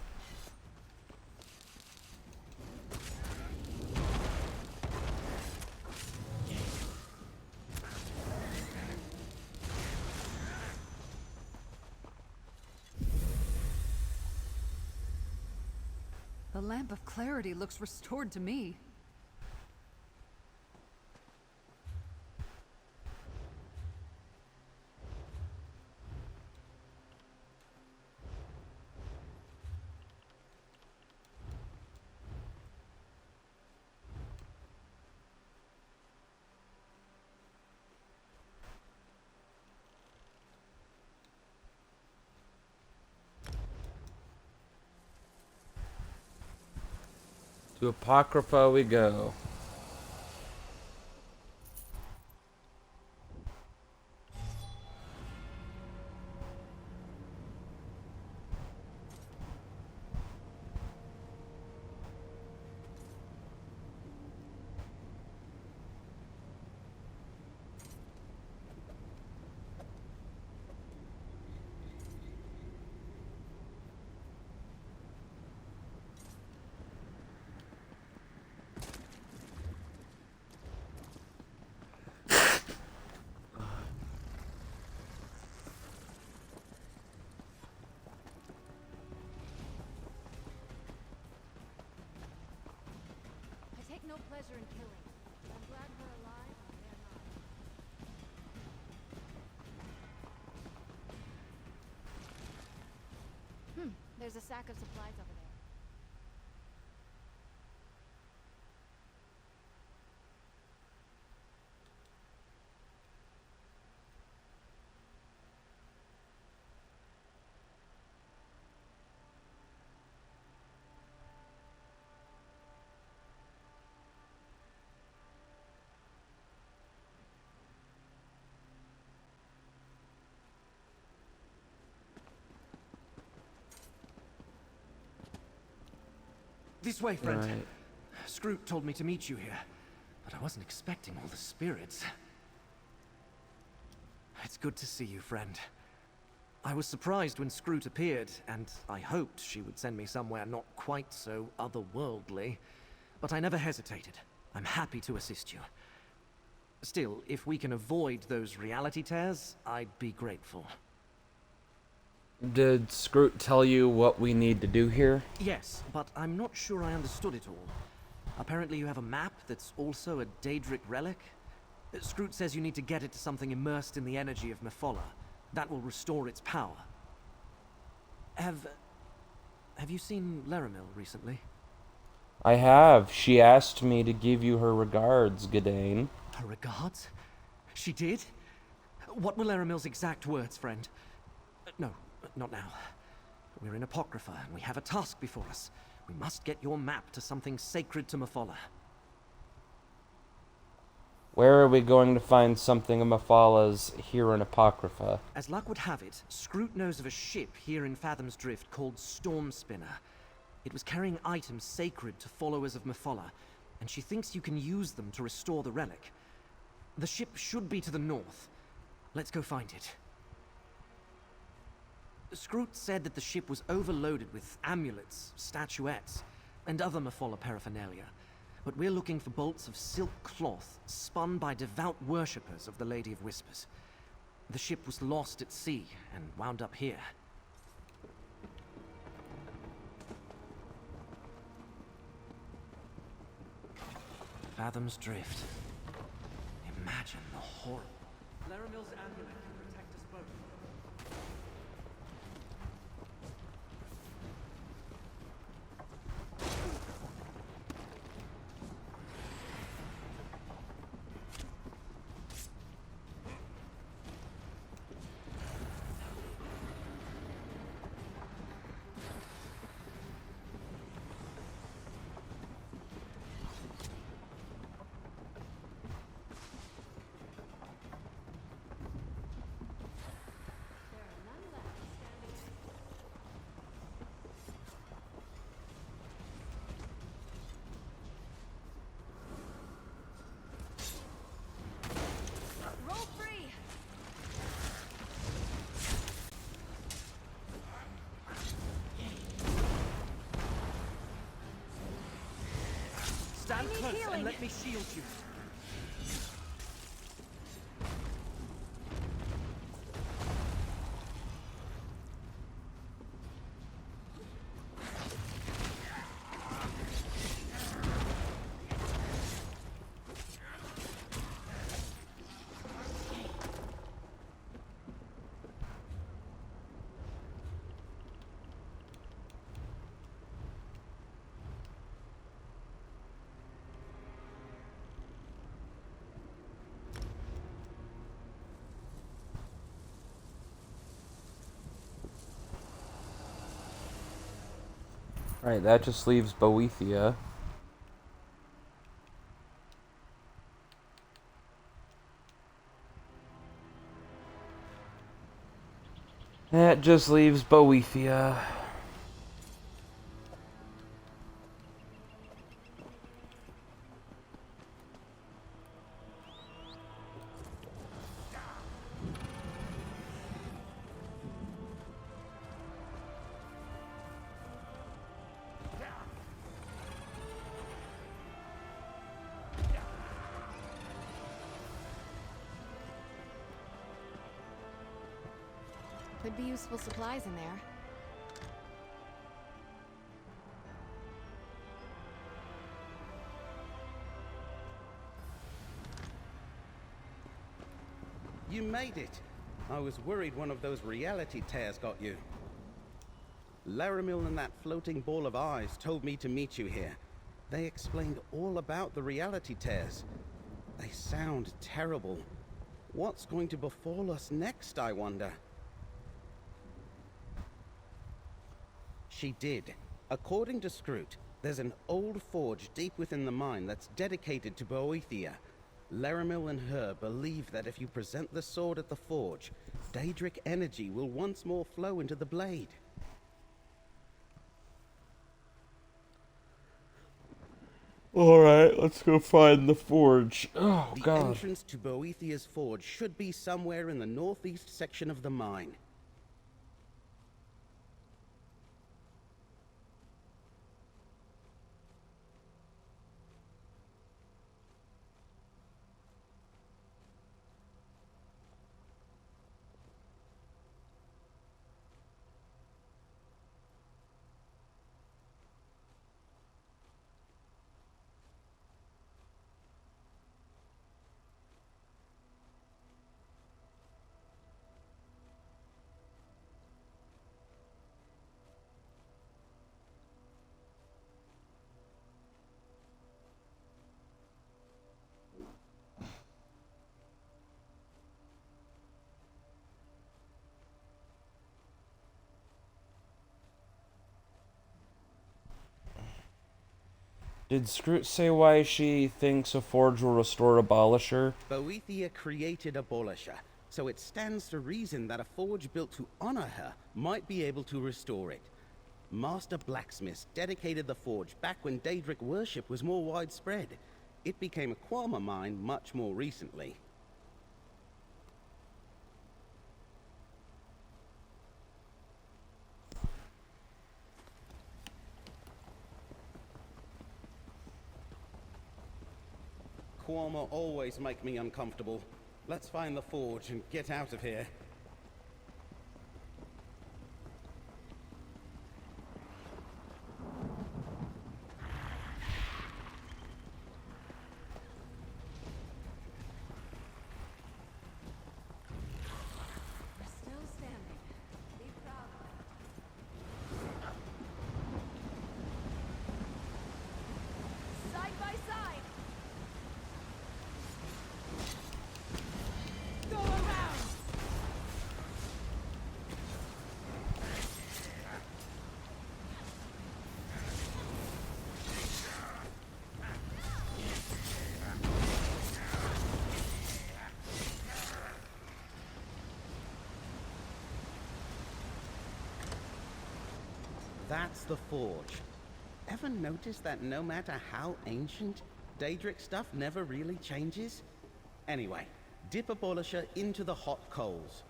S12: The Lamp of Clarity looks restored to me.
S1: To Apocrypha we go.
S6: I take no pleasure in killing. I'm glad we're alive and they're not. There's a sack of supplies over there.
S13: This way, friend.
S1: Right.
S13: Scroot told me to meet you here, but I wasn't expecting all the spirits. It's good to see you, friend. I was surprised when Scroot appeared, and I hoped she would send me somewhere not quite so otherworldly, but I never hesitated. I'm happy to assist you. Still, if we can avoid those reality tears, I'd be grateful.
S1: Did Scroot tell you what we need to do here?
S13: Yes, but I'm not sure I understood it all. Apparently you have a map that's also a Daedric relic. Scroot says you need to get it to something immersed in the energy of Mephola. That will restore its power. Have you seen Laramil recently?
S1: I have. She asked me to give you her regards, Gadain.
S13: Her regards? She did? What were Laramil's exact words, friend? No, not now. We're in Apocrypha, and we have a task before us. We must get your map to something sacred to Mephola.
S1: Where are we going to find something of Mephola's here in Apocrypha?
S13: As luck would have it, Scroot knows of a ship here in Fathom's Drift called Storm Spinner. It was carrying items sacred to followers of Mephola, and she thinks you can use them to restore the relic. The ship should be to the north. Let's go find it. Scroot said that the ship was overloaded with amulets, statuettes, and other Mephola paraphernalia. But we're looking for bolts of silk cloth spun by devout worshippers of the Lady of Whispers. The ship was lost at sea and wound up here. Fathom's Drift. Imagine the horror. Laramil's amulet can protect us both. Stand close and let me shield you.
S1: Right, that just leaves Boethia. That just leaves Boethia.
S6: Could be useful supplies in there.
S2: You made it! I was worried one of those reality tears got you. Laramil and that floating ball of eyes told me to meet you here. They explained all about the reality tears. They sound terrible. What's going to befall us next, I wonder? She did. According to Scroot, there's an old forge deep within the mine that's dedicated to Boethia. Laramil and her believe that if you present the sword at the forge, Daedric energy will once more flow into the blade.
S1: Alright, let's go find the forge. Oh,
S2: the
S1: God.
S2: entrance to Boethia's forge should be somewhere in the northeast section of the mine.
S1: Did Scroot say why she thinks a forge will restore Abolisher?
S2: Boethia created Abolisher, so it stands to reason that a forge built to honor her might be able to restore it. Master blacksmiths dedicated the forge back when Daedric worship was more widespread. It became a Quama mine much more recently. Quama always make me uncomfortable. Let's find the forge and get out of here.
S6: We're still standing. Be proud of it. Side by side. Go around.
S2: That's the forge. Ever notice that no matter how ancient, Daedric stuff never really changes? Anyway, dip Abolisher into the hot coals.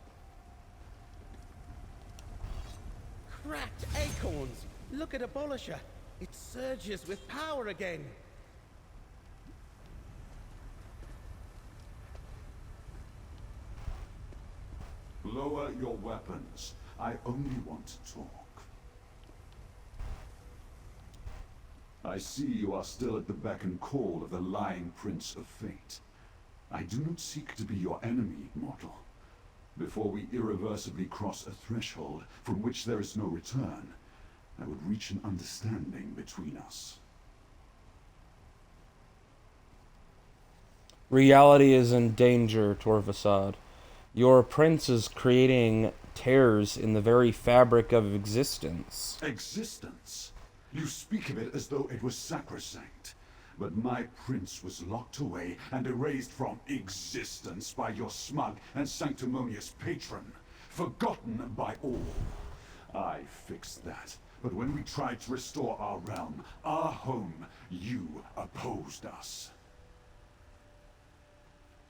S2: Cracked acorns! Look at Abolisher! It surges with power again!
S10: Lower your weapons. I only want to talk. I see you are still at the beck and call of the lying Prince of Fate. I do not seek to be your enemy, mortal. Before we irreversibly cross a threshold from which there is no return, I would reach an understanding between us.
S1: Reality is in danger, Torvasad. Your prince is creating tears in the very fabric of existence.
S10: Existence? You speak of it as though it was sacrosanct. But my prince was locked away and erased from existence by your smug and sanctimonious patron.
S14: forgotten by all. I fixed that. But when we tried to restore our realm, our home, you opposed us.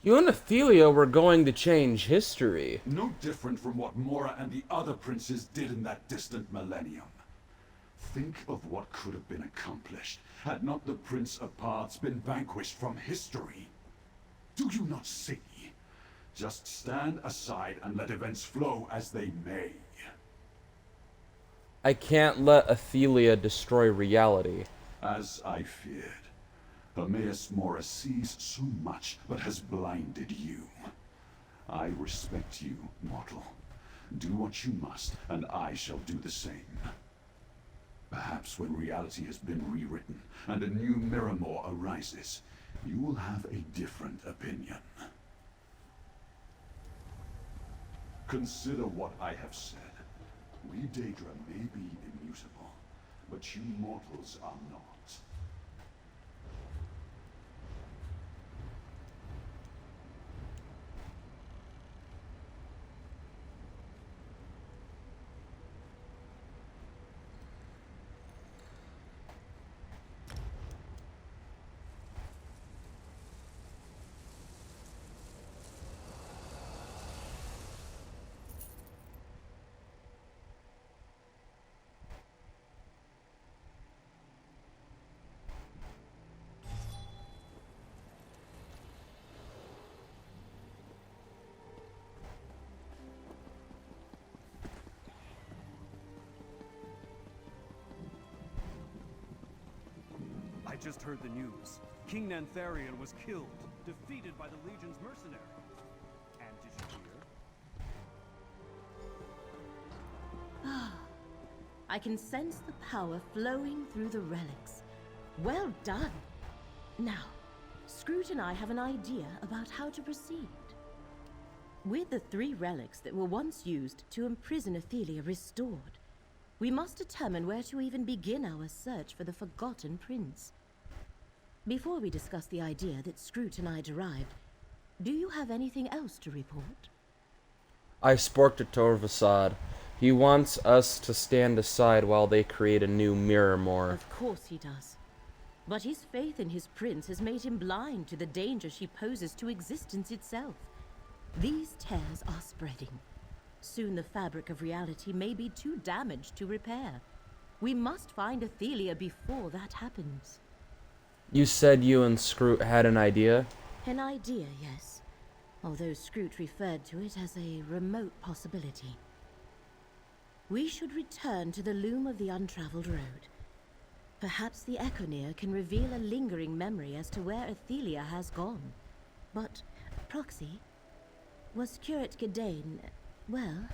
S1: You and Ithelia were going to change history.
S14: No different from what Mora and the other princes did in that distant millennium. Think of what could have been accomplished had not the Prince of Parts been vanquished from history. Do you not see? Just stand aside and let events flow as they may.
S1: I can't let Ithelia destroy reality.
S14: As I feared. Hermaeus Mora sees so much, but has blinded you. I respect you, mortal. Do what you must, and I shall do the same. Perhaps when reality has been rewritten, and a new Miramor arises, you will have a different opinion. Consider what I have said. We Daedra may be immutable, but you mortals are not.
S15: I just heard the news. King Nantharion was killed, defeated by the Legion's mercenary. And did you hear?
S3: I can sense the power flowing through the relics. Well done! Now, Scroot and I have an idea about how to proceed. With the 3 relics that were once used to imprison Ithelia restored, we must determine where to even begin our search for the Forgotten Prince. Before we discuss the idea that Scroot and I derived, do you have anything else to report?
S1: I spoke to Torvasad. He wants us to stand aside while they create a new Miramor.
S3: Of course he does. But his faith in his prince has made him blind to the danger she poses to existence itself. These tears are spreading. Soon the fabric of reality may be too damaged to repair. We must find Ithelia before that happens.
S1: You said you and Scroot had an idea?
S3: An idea, yes. Although Scroot referred to it as a remote possibility. We should return to the loom of the untraveled road. Perhaps the Echoneer can reveal a lingering memory as to where Ithelia has gone. But, Proxy, was Curate Gadain, well?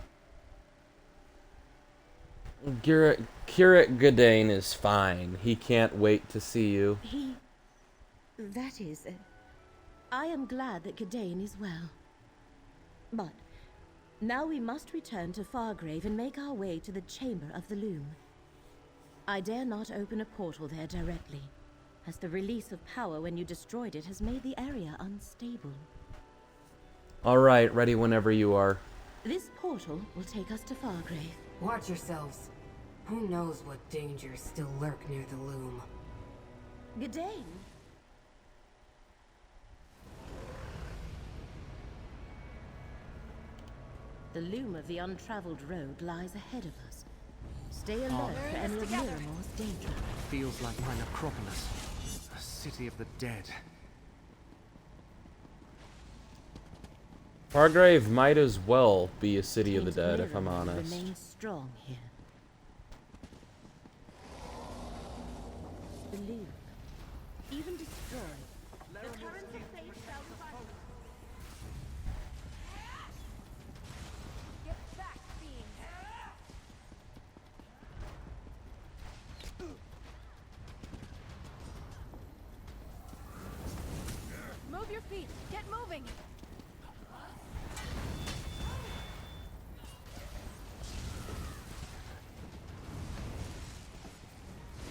S1: Curate Gadain is fine. He can't wait to see you.
S3: That is, I am glad that Gadain is well. But, now we must return to Fargrave and make our way to the Chamber of the Loom. I dare not open a portal there directly, as the release of power when you destroyed it has made the area unstable.
S1: Alright, ready whenever you are.
S3: This portal will take us to Fargrave.
S4: Watch yourselves. Who knows what dangers still lurk near the loom?
S3: Gadain! The loom of the untraveled road lies ahead of us. Stay alert for any of Miramor's danger.
S13: Feels like my necropolis. A city of the dead.
S1: Fargrave might as well be a city of the dead, if I'm honest.
S3: Remain strong here. The loom, even destroyed, the currents of fate shall fight.
S6: Get back, fiends! Move your feet! Get moving!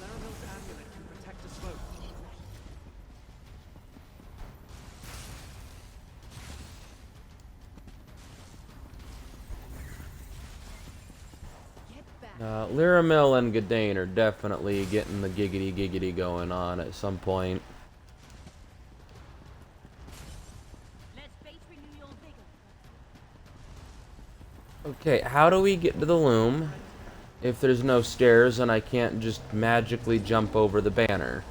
S13: Laramil's amulet can protect us both.
S1: Lyramil and Gadain are definitely getting the giggity going on at some point. Okay, how do we get to the loom if there's no stairs and I can't just magically jump over the banner?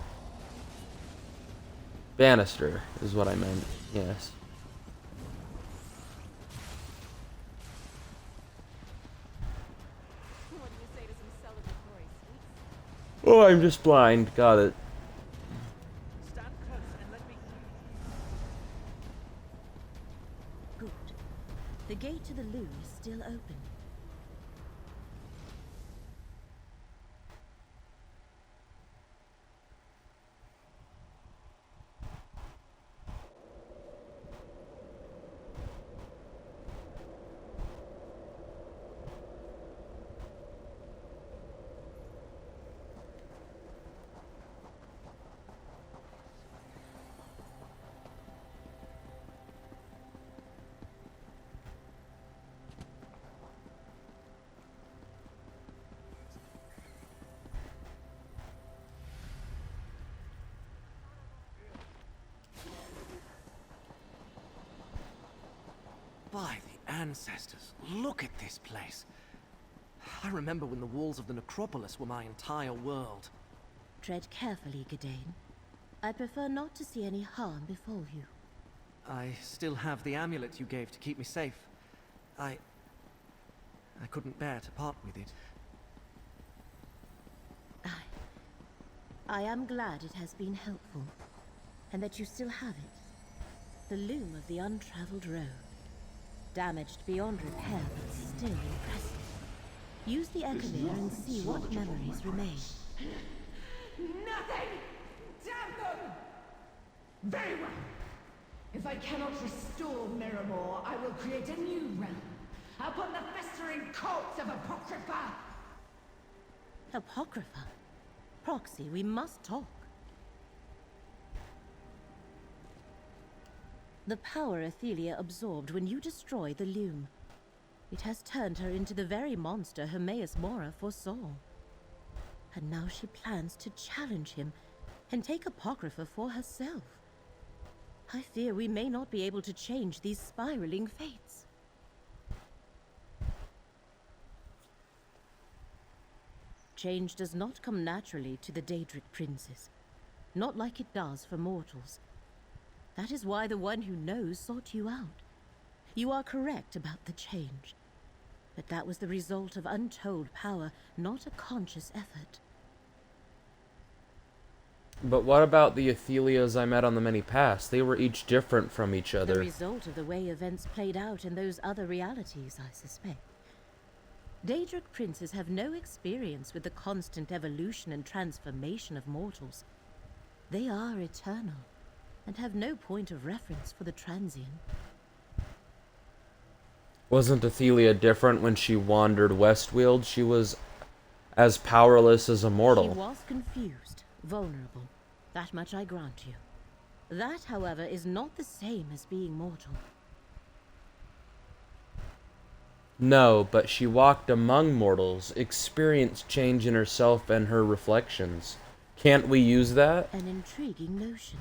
S1: Banister is what I meant, yes. Oh, I'm just blind. Got it.
S3: Good. The gate to the loom is still open.
S13: By the ancestors, look at this place. I remember when the walls of the necropolis were my entire world.
S3: Tread carefully, Gadain. I prefer not to see any harm befall you.
S13: I still have the amulet you gave to keep me safe. I couldn't bear to part with it.
S3: I am glad it has been helpful, and that you still have it. The loom of the untraveled road. Damaged beyond repair, but still impressive. Use the Echelir and see what memories remain.
S7: Nothing! Damn them! Very well. If I cannot restore Miramor, I will create a new realm upon the festering corpse of Apocrypha!
S3: Apocrypha? Proxy, we must talk. The power Ithelia absorbed when you destroyed the loom. It has turned her into the very monster Hermaeus Mora foresaw. And now she plans to challenge him and take Apocrypha for herself. I fear we may not be able to change these spiraling fates. Change does not come naturally to the Daedric princes, not like it does for mortals. That is why the one who knows sought you out. You are correct about the change, but that was the result of untold power, not a conscious effort.
S1: But what about the Ithelias I met on the many paths? They were each different from each other.
S3: The result of the way events played out in those other realities, I suspect. Daedric princes have no experience with the constant evolution and transformation of mortals. They are eternal, and have no point of reference for the transient.
S1: Wasn't Ithelia different when she wandered West Weald? She was as powerless as a mortal.
S3: She was confused, vulnerable. That much I grant you. That, however, is not the same as being mortal.
S1: No, but she walked among mortals, experienced change in herself and her reflections. Can't we use that?
S3: An intriguing notion.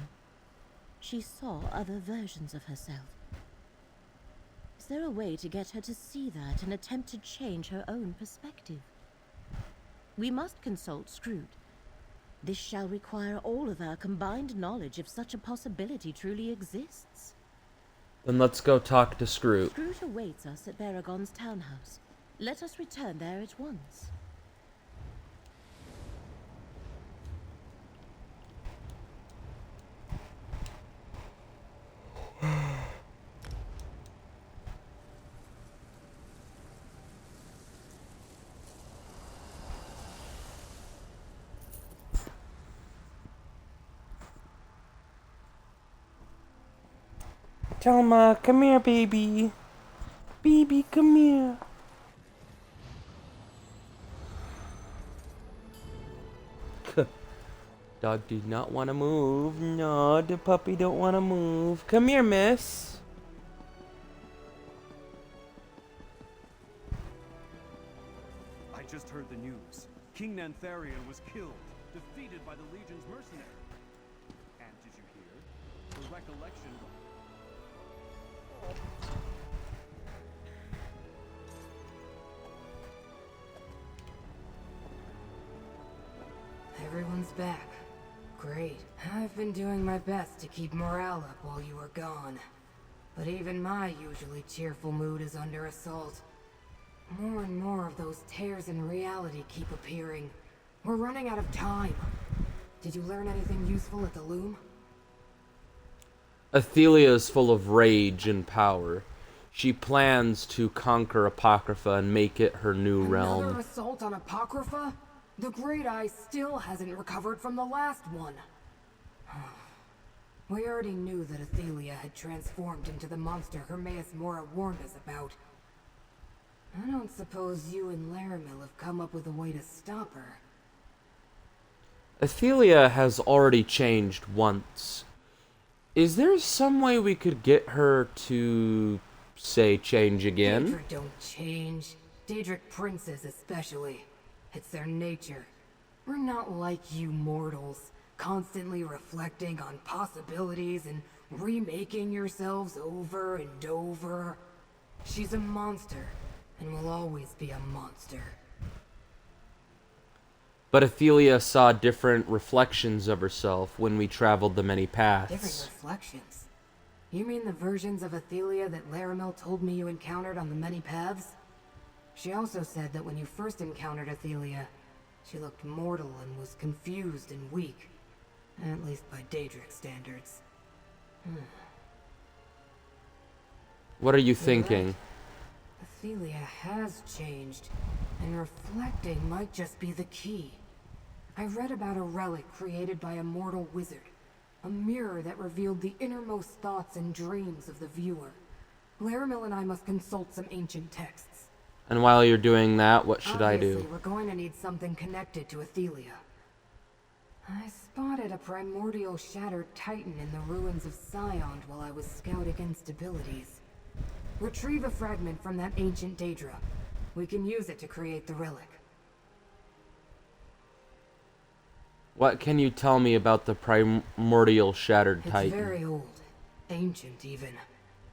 S3: She saw other versions of herself. Is there a way to get her to see that and attempt to change her own perspective? We must consult Scroote. This shall require all of our combined knowledge if such a possibility truly exists.
S1: Then let's go talk to Scroote.
S3: Scroote awaits us at Baragon's townhouse. Let us return there at once.
S1: Telma, come here, baby. Baby, come here. Dog did not want to move. No, the puppy don't want to move. Come here, miss.
S15: I I just heard the news. King Nantharian was killed, defeated by the Legion's mercenary. And did you hear? The recollection...
S4: Everyone's back. Great. I've been doing my best to keep morale up while you were gone. But even my usually cheerful mood is under assault. More and more of those tears in reality keep appearing. We're running out of time. Did you learn anything useful at the loom?
S1: Ithelia is full of rage and power. She plans to conquer Apocrypha and make it her new realm.
S4: Another assault on Apocrypha? The Great Eye still hasn't recovered from the last one. We already knew that Ithelia had transformed into the monster Hermaeus Mora warned us about. I don't suppose you and Laramil have come up with a way to stop her.
S1: Ithelia has already changed once. Is there some way we could get her to, say, change again?
S4: Daedric don't change. Daedric princes especially. It's their nature. We're not like you mortals, constantly reflecting on possibilities and remaking yourselves over and over. She's a monster, and will always be a monster.
S1: But Ithelia saw different reflections of herself when we traveled the many paths.
S4: Different reflections? You mean the versions of Ithelia that Laramil told me you encountered on the many paths? She also said that when you first encountered Ithelia, she looked mortal and was confused and weak. At least by Daedric standards.
S1: What are you thinking?
S4: Ithelia has changed, and reflecting might just be the key. I read about a relic created by a mortal wizard. A mirror that revealed the innermost thoughts and dreams of the viewer. Laramil and I must consult some ancient texts.
S1: And while you're doing that, what should I do?
S4: We're going to need something connected to Ithelia. I spotted a primordial shattered titan in the ruins of Scion while I was scouting instabilities. Retrieve a fragment from that ancient Daedra. We can use it to create the relic.
S1: What can you tell me about the primordial shattered titan?
S4: It's very old. Ancient, even.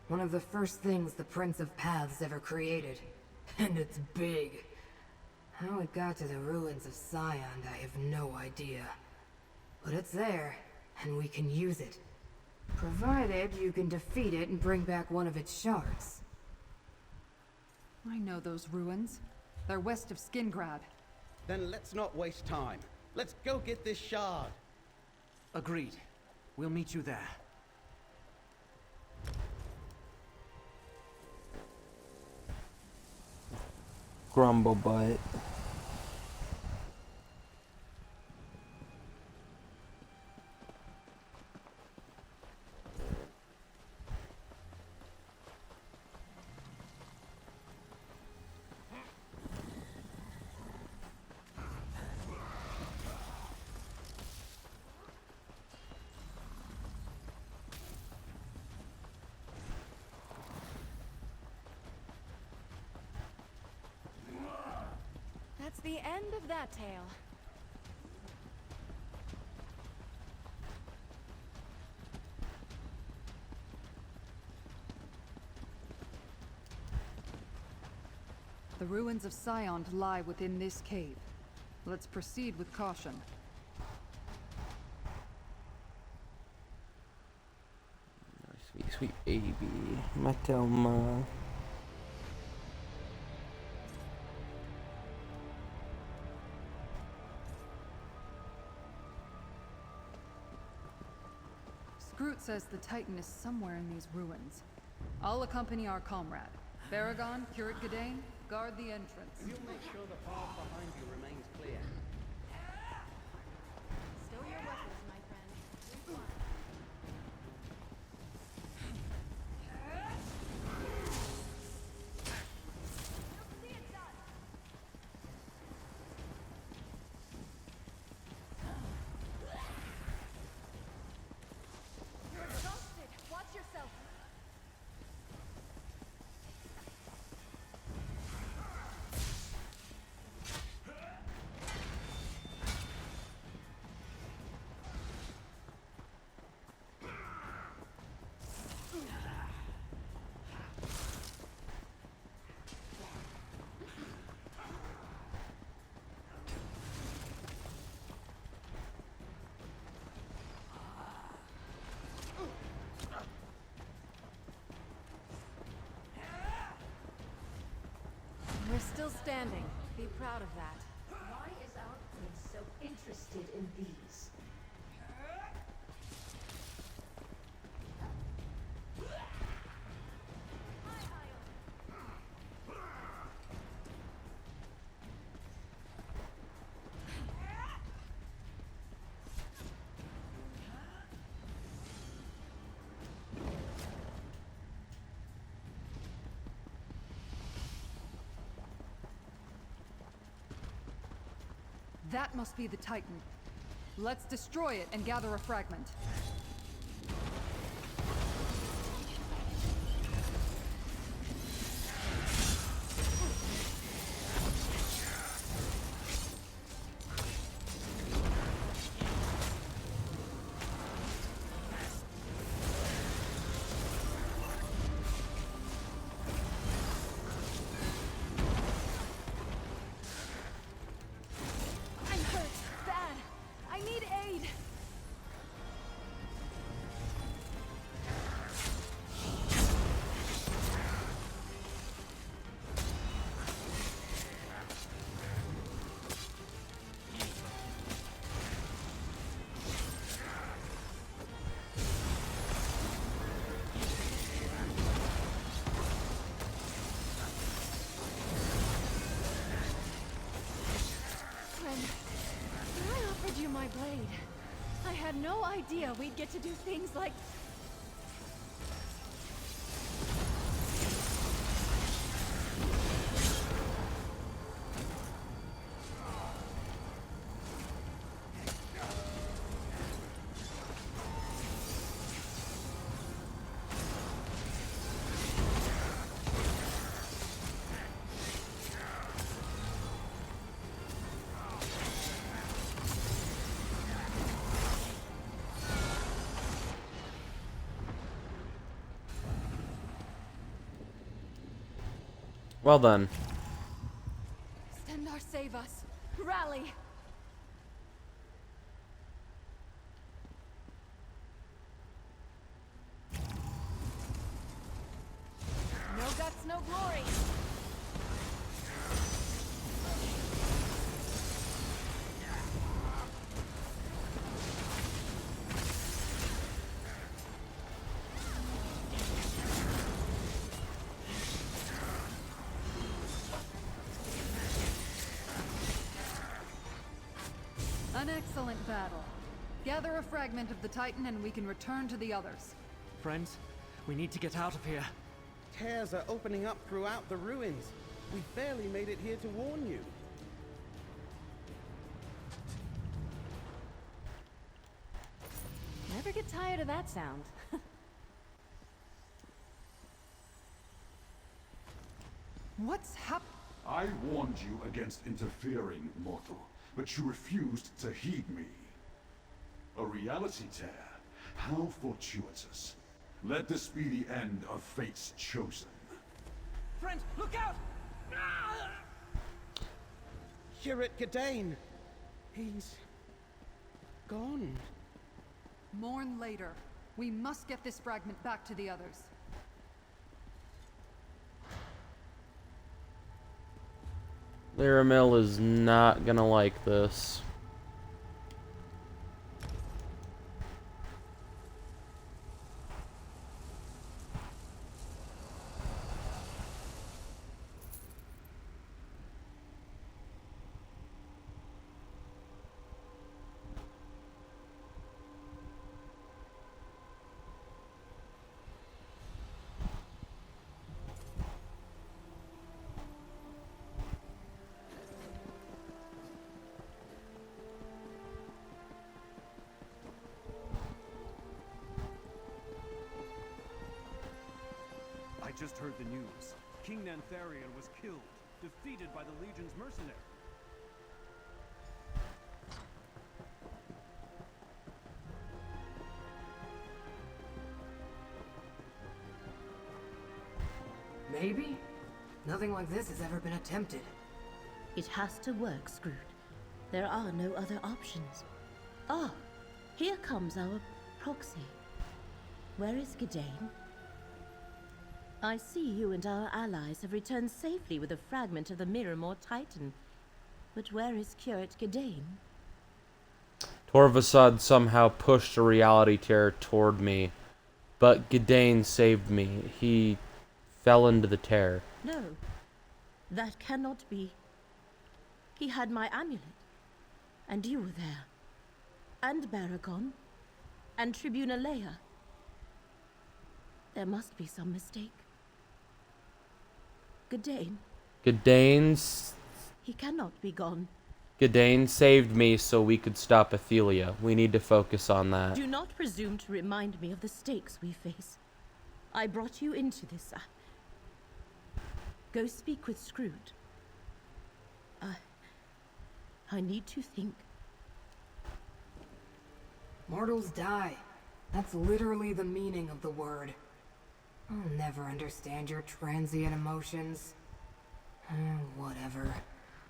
S4: One of the first things the Prince of Paths ever created. And it's big. How it got to the ruins of Scion, I have no idea. But it's there, and we can use it. Provided you can defeat it and bring back one of its shards.
S12: I know those ruins. They're west of Skingrad.
S2: Then let's not waste time. Let's go get this shard.
S13: Agreed. We'll meet you there.
S1: Grumble butt.
S6: That's the end of that tale.
S12: The ruins of Scion lie within this cave. Let's proceed with caution.
S1: Sweet, sweet baby. Matelma.
S12: Scroot says the Titan is somewhere in these ruins. I'll accompany our comrade. Baragon, Curate Gadain, guard the entrance.
S2: You'll make sure the path behind you remains clear.
S6: Stow your weapons, my friend. We've won. You'll see it done. You're exhausted. Watch yourself. still standing. Be proud of that.
S7: Why is our prince so interested in these?
S12: That must be the Titan. Let's destroy it and gather a fragment.
S6: My blade. I had no idea we'd get to do things like...
S1: Well done.
S6: Stendarr, save us. Rally. No guts, no glory.
S12: An excellent battle. Gather a fragment of the Titan and we can return to the others.
S13: Friends, we need to get out of here.
S2: Tears are opening up throughout the ruins. We barely made it here to warn you.
S6: Never get tired of that sound.
S12: What's hap-
S14: I warned you against interfering, mortal, but you refused to heed me. A reality tear? How fortuitous. Let this be the end of fate's chosen.
S2: Friend, look out! Curate Gadain. He's... gone.
S12: Mourn later. We must get this fragment back to the others.
S1: Laramil is not gonna like this.
S15: I just heard the news. King Nantharian was killed, defeated by the Legion's mercenary.
S4: Maybe? Nothing like this has ever been attempted.
S3: It has to work, Scrooge. There are no other options. Ah, here comes our proxy. Where is Gadain? I see you and our allies have returned safely with a fragment of the Miramor Titan. But where is Curate Gadain?
S1: Torvasad somehow pushed a reality tear toward me, but Gadain saved me. He fell into the tear.
S3: No, that cannot be. He had my amulet, and you were there, and Baragon, and Tribuna Leia. There must be some mistake. Gadain.
S1: Gadain's...
S3: He cannot be gone.
S1: Gadain saved me so we could stop Ithelia. We need to focus on that.
S3: Do not presume to remind me of the stakes we face. I brought you into this. Go speak with Scrooge. I need to think.
S4: Mortals die. That's literally the meaning of the word. I'll never understand your transient emotions. Whatever.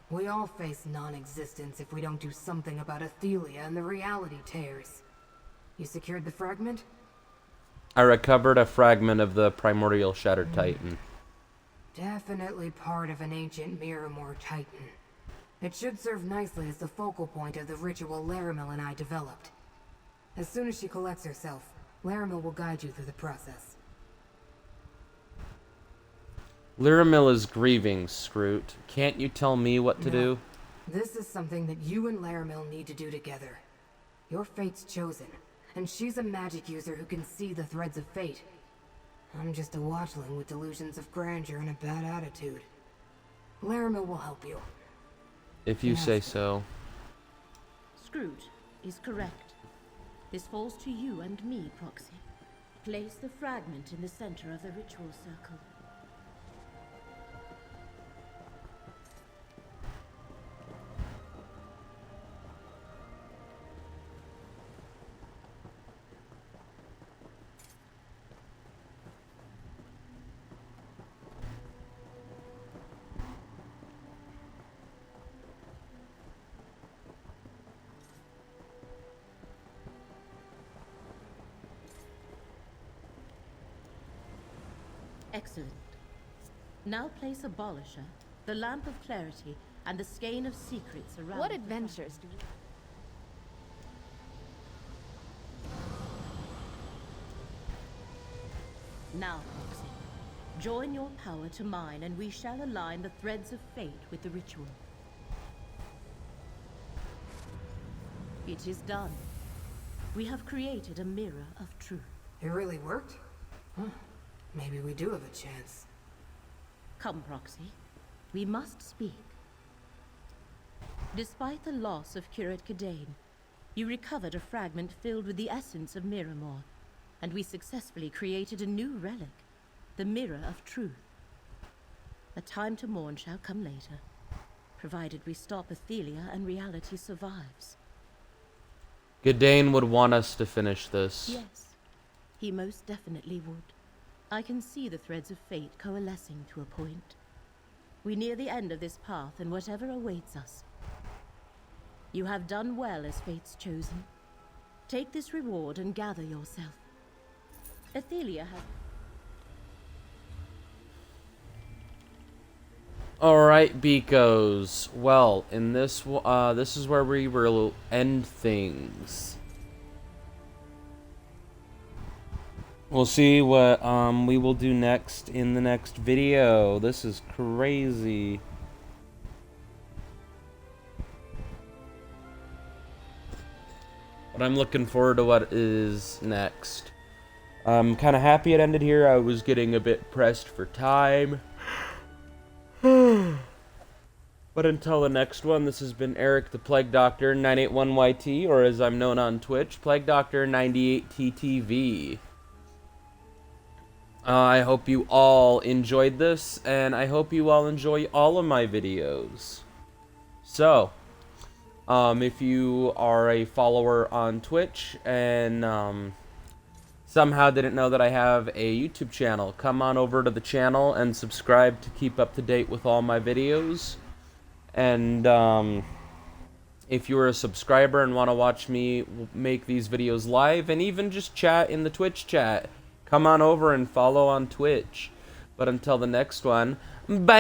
S4: We all face non-existence if we don't do something about Ithelia and the reality tears. You secured the fragment?
S1: I recovered a fragment of the primordial Shattered Titan.
S4: Definitely part of an ancient Miramor Titan. It should serve nicely as the focal point of the ritual Laramil and I developed. As soon as she collects herself, Laramil will guide you through the process.
S1: Laramil is grieving, Scroot. Can't you tell me what to do?
S4: This is something that you and Laramil need to do together. Your fate's chosen, and she's a magic user who can see the threads of fate. I'm just a watchling with delusions of grandeur and a bad attitude. Laramil will help you.
S1: If you say so.
S3: Scrooge is correct. This falls to you and me, Proxy. Place the fragment in the center of the ritual circle. Excellent. Now place Abolisher, the Lamp of Clarity, and the Skein of Secrets around.
S6: What adventures do you...
S3: Now, Proxy, join your power to mine, and we shall align the threads of fate with the ritual. It is done. We have created a mirror of truth.
S4: It really worked? Huh. Maybe we do have a chance.
S3: Come, Proxy. We must speak. Despite the loss of Curate Gadain, you recovered a fragment filled with the essence of Miramor, and we successfully created a new relic, the Mirror of Truth. A time to mourn shall come later, provided we stop Ithelia and reality survives.
S1: Gadain would want us to finish this.
S3: Yes, he most definitely would. I can see the threads of fate coalescing to a point. We near the end of this path, and whatever awaits us. You have done well as fate's chosen. Take this reward and gather yourself. Ithelia has...
S1: Alright, beekos. Well, in this is where we will end things. We'll see what we will do next in the next video. This is crazy. But I'm looking forward to what is next. I'm kind of happy it ended here. I was getting a bit pressed for time. But until the next one, this has been Eric the Plague Doctor 981YT, or as I'm known on Twitch, Plague Doctor 98TTV. I hope you all enjoyed this, and I hope you all enjoy all of my videos. So, if you are a follower on Twitch and somehow didn't know that I have a YouTube channel, come on over to the channel and subscribe to keep up to date with all my videos. And if you're a subscriber and want to watch me make these videos live and even just chat in the Twitch chat, come on over and follow on Twitch. But until the next one, bye!